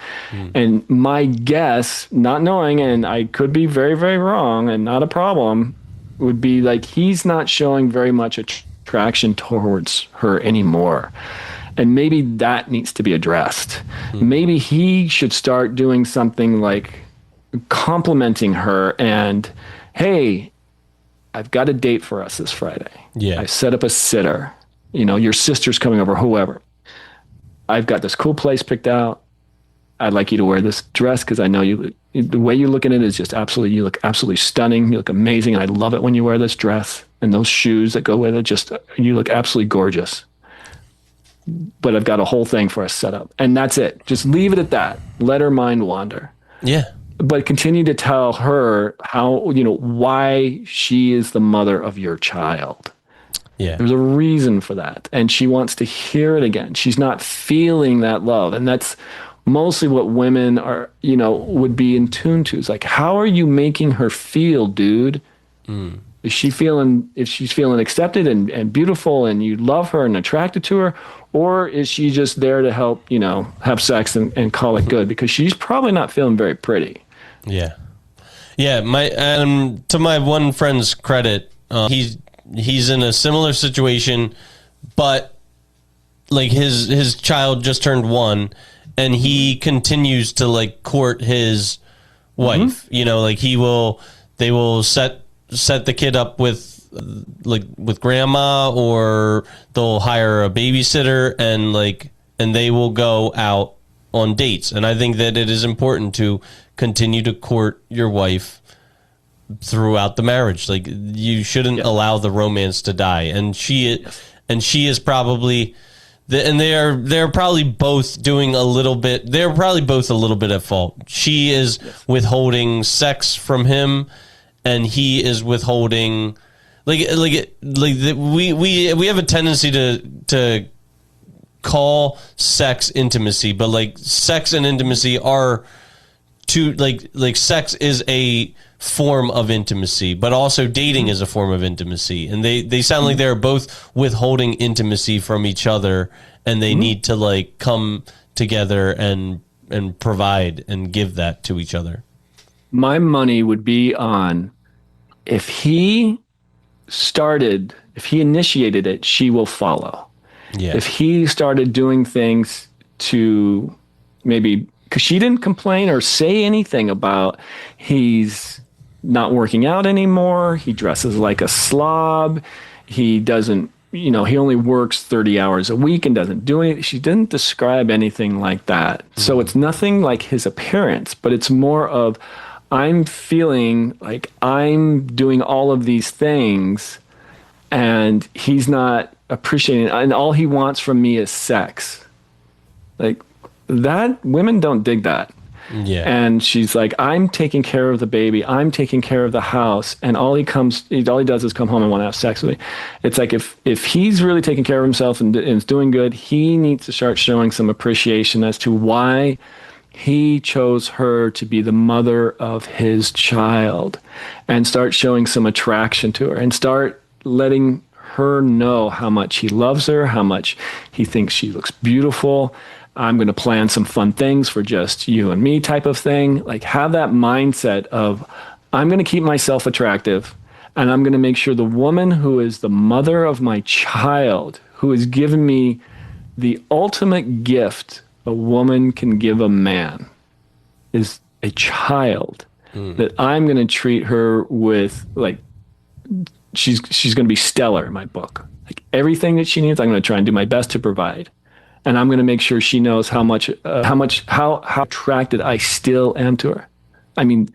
And my guess, not knowing, and I could be very, very wrong and not a problem, would be like he's not showing very much attraction towards her anymore. And maybe that needs to be addressed. Maybe he should start doing something like complimenting her and, hey, I've got a date for us this Friday. I set up a sitter. Your sister's coming over, whoever. I've got this cool place picked out. I'd like you to wear this dress because I know the way you look at it is just absolutely, you look absolutely stunning. You look amazing. And I love it when you wear this dress and those shoes that go with it. You look absolutely gorgeous. But I've got a whole thing for us set up. And that's it. Just leave it at that. Let her mind wander. Yeah. But continue to tell her how, why she is the mother of your child. Yeah. There's a reason for that. And she wants to hear it again. She's not feeling that love. And that's mostly what women are, would be in tune to. It's like, how are you making her feel, dude? If she's feeling accepted and beautiful and you love her and attracted to her, or is she just there to help, have sex and call it good? Because she's probably not feeling very pretty. Yeah. Yeah. To my one friend's credit, he's in a similar situation, but like his child just turned 1 and he continues to like court his wife, like they will set the kid up with grandma, or they'll hire a babysitter and they will go out on dates. And I think that it is important to continue to court your wife throughout the marriage. Like, you shouldn't allow the romance to die. And she is probably, and they're probably both doing a little bit. They're probably both a little bit at fault. She is withholding sex from him, and he is withholding. We have a tendency to call sex intimacy, but like, sex and intimacy are two, like sex is a form of intimacy, but also dating is a form of intimacy, and they sound like they're both withholding intimacy from each other, and they need to like come together and provide and give that to each other. My money would be on, if he initiated it, she will follow. Yeah. If he started doing things to, maybe because she didn't complain or say anything about he's not working out anymore, he dresses like a slob, he doesn't, he only works 30 hours a week and doesn't do anything. She didn't describe anything like that. Mm-hmm. So it's nothing like his appearance, but it's more of, I'm feeling like I'm doing all of these things and he's not appreciating it, and all he wants from me is sex. Like, that, women don't dig that. Yeah. And she's like, I'm taking care of the baby, I'm taking care of the house, and all he does is come home and want to have sex with me. It's like, if he's really taking care of himself and is doing good, he needs to start showing some appreciation as to why he chose her to be the mother of his child, and start showing some attraction to her, and start letting her know how much he loves her, how much he thinks she looks beautiful. I'm going to plan some fun things for just you and me type of thing. Like, have that mindset of, I'm going to keep myself attractive, and I'm going to make sure the woman who is the mother of my child, who has given me the ultimate gift a woman can give a man, is a child, that I'm going to treat her with, like, she's going to be stellar in my book. Like, everything that she needs, I'm going to try and do my best to provide. And I'm going to make sure she knows how attracted I still am to her. I mean,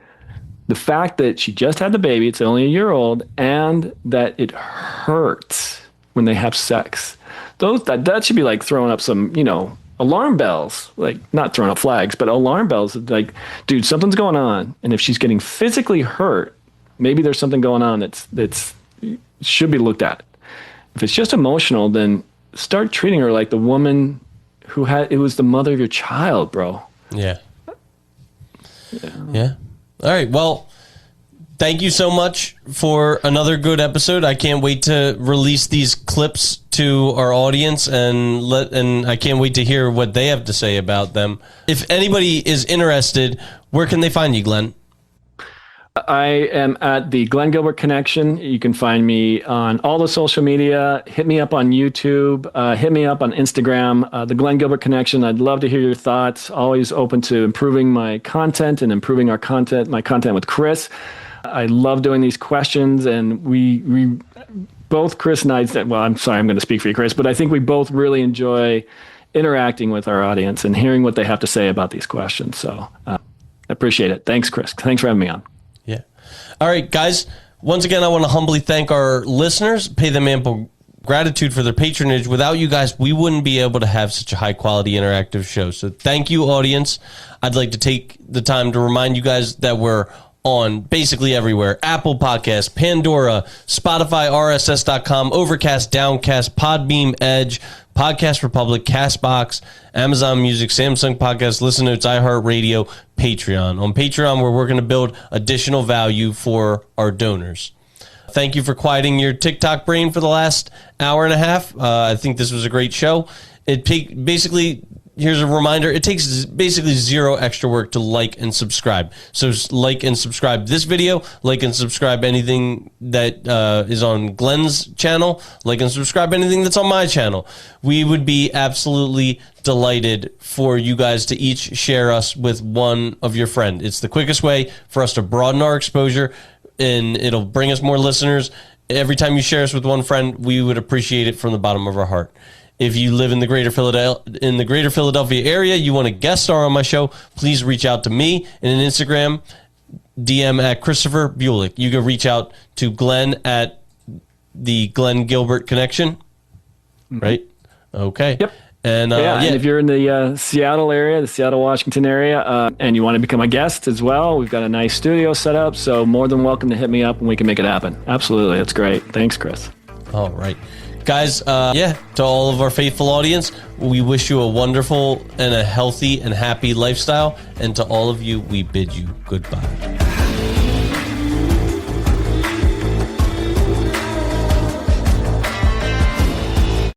the fact that she just had the baby, it's only a year old, and that it hurts when they have sex. That should be like throwing up some, alarm bells, like, not throwing up flags, but alarm bells. Like, dude, something's going on. And if she's getting physically hurt, maybe there's something going on that's should be looked at. If it's just emotional, then start treating her like the woman who it was the mother of your child, bro. Yeah. All right. Well, thank you so much for another good episode. I can't wait to release these clips to our audience, and I can't wait to hear what they have to say about them. If anybody is interested, where can they find you, Glenn? I am at the Glen Gilbert Connection. You can find me on all the social media. Hit me up on YouTube. Hit me up on Instagram. The Glen Gilbert Connection. I'd love to hear your thoughts. Always open to improving my content and improving my content with Chris. I love doing these questions, and we both, Chris and I, well, I'm sorry, I'm going to speak for you, Chris, but I think we both really enjoy interacting with our audience and hearing what they have to say about these questions. So I appreciate it. Thanks, Chris. Thanks for having me on. Yeah. All right, guys. Once again, I want to humbly thank our listeners, pay them ample gratitude for their patronage. Without you guys, we wouldn't be able to have such a high-quality interactive show. So thank you, audience. I'd like to take the time to remind you guys that we're on basically everywhere: Apple Podcasts, Pandora, Spotify, RSS.com, Overcast, Downcast, Podbeam, Edge, Podcast Republic, Castbox, Amazon Music, Samsung Podcasts, Listen Notes, iHeartRadio, Patreon. On Patreon, we're working to build additional value for our donors. Thank you for quieting your TikTok brain for the last hour and a half. I think this was a great show. Here's a reminder. It takes basically zero extra work to like and subscribe. So like and subscribe this video, like and subscribe anything that is on Glenn's channel, like and subscribe anything that's on my channel. We would be absolutely delighted for you guys to each share us with one of your friends. It's the quickest way for us to broaden our exposure, and it'll bring us more listeners. Every time you share us with one friend, we would appreciate it from the bottom of our heart. If you live in the greater Philadelphia area, you want to guest star on my show, please reach out to me in an Instagram DM at Christopher Bulik. You can reach out to Glenn at the Glenn Gilbert Connection, right? Okay. Yep. And and if you're in the Seattle area, the Seattle, Washington area, and you want to become a guest as well, we've got a nice studio set up. So more than welcome to hit me up and we can make it happen. Absolutely. That's great. Thanks, Chris. All right. Guys, to all of our faithful audience, we wish you a wonderful and a healthy and happy lifestyle. And to all of you, we bid you goodbye.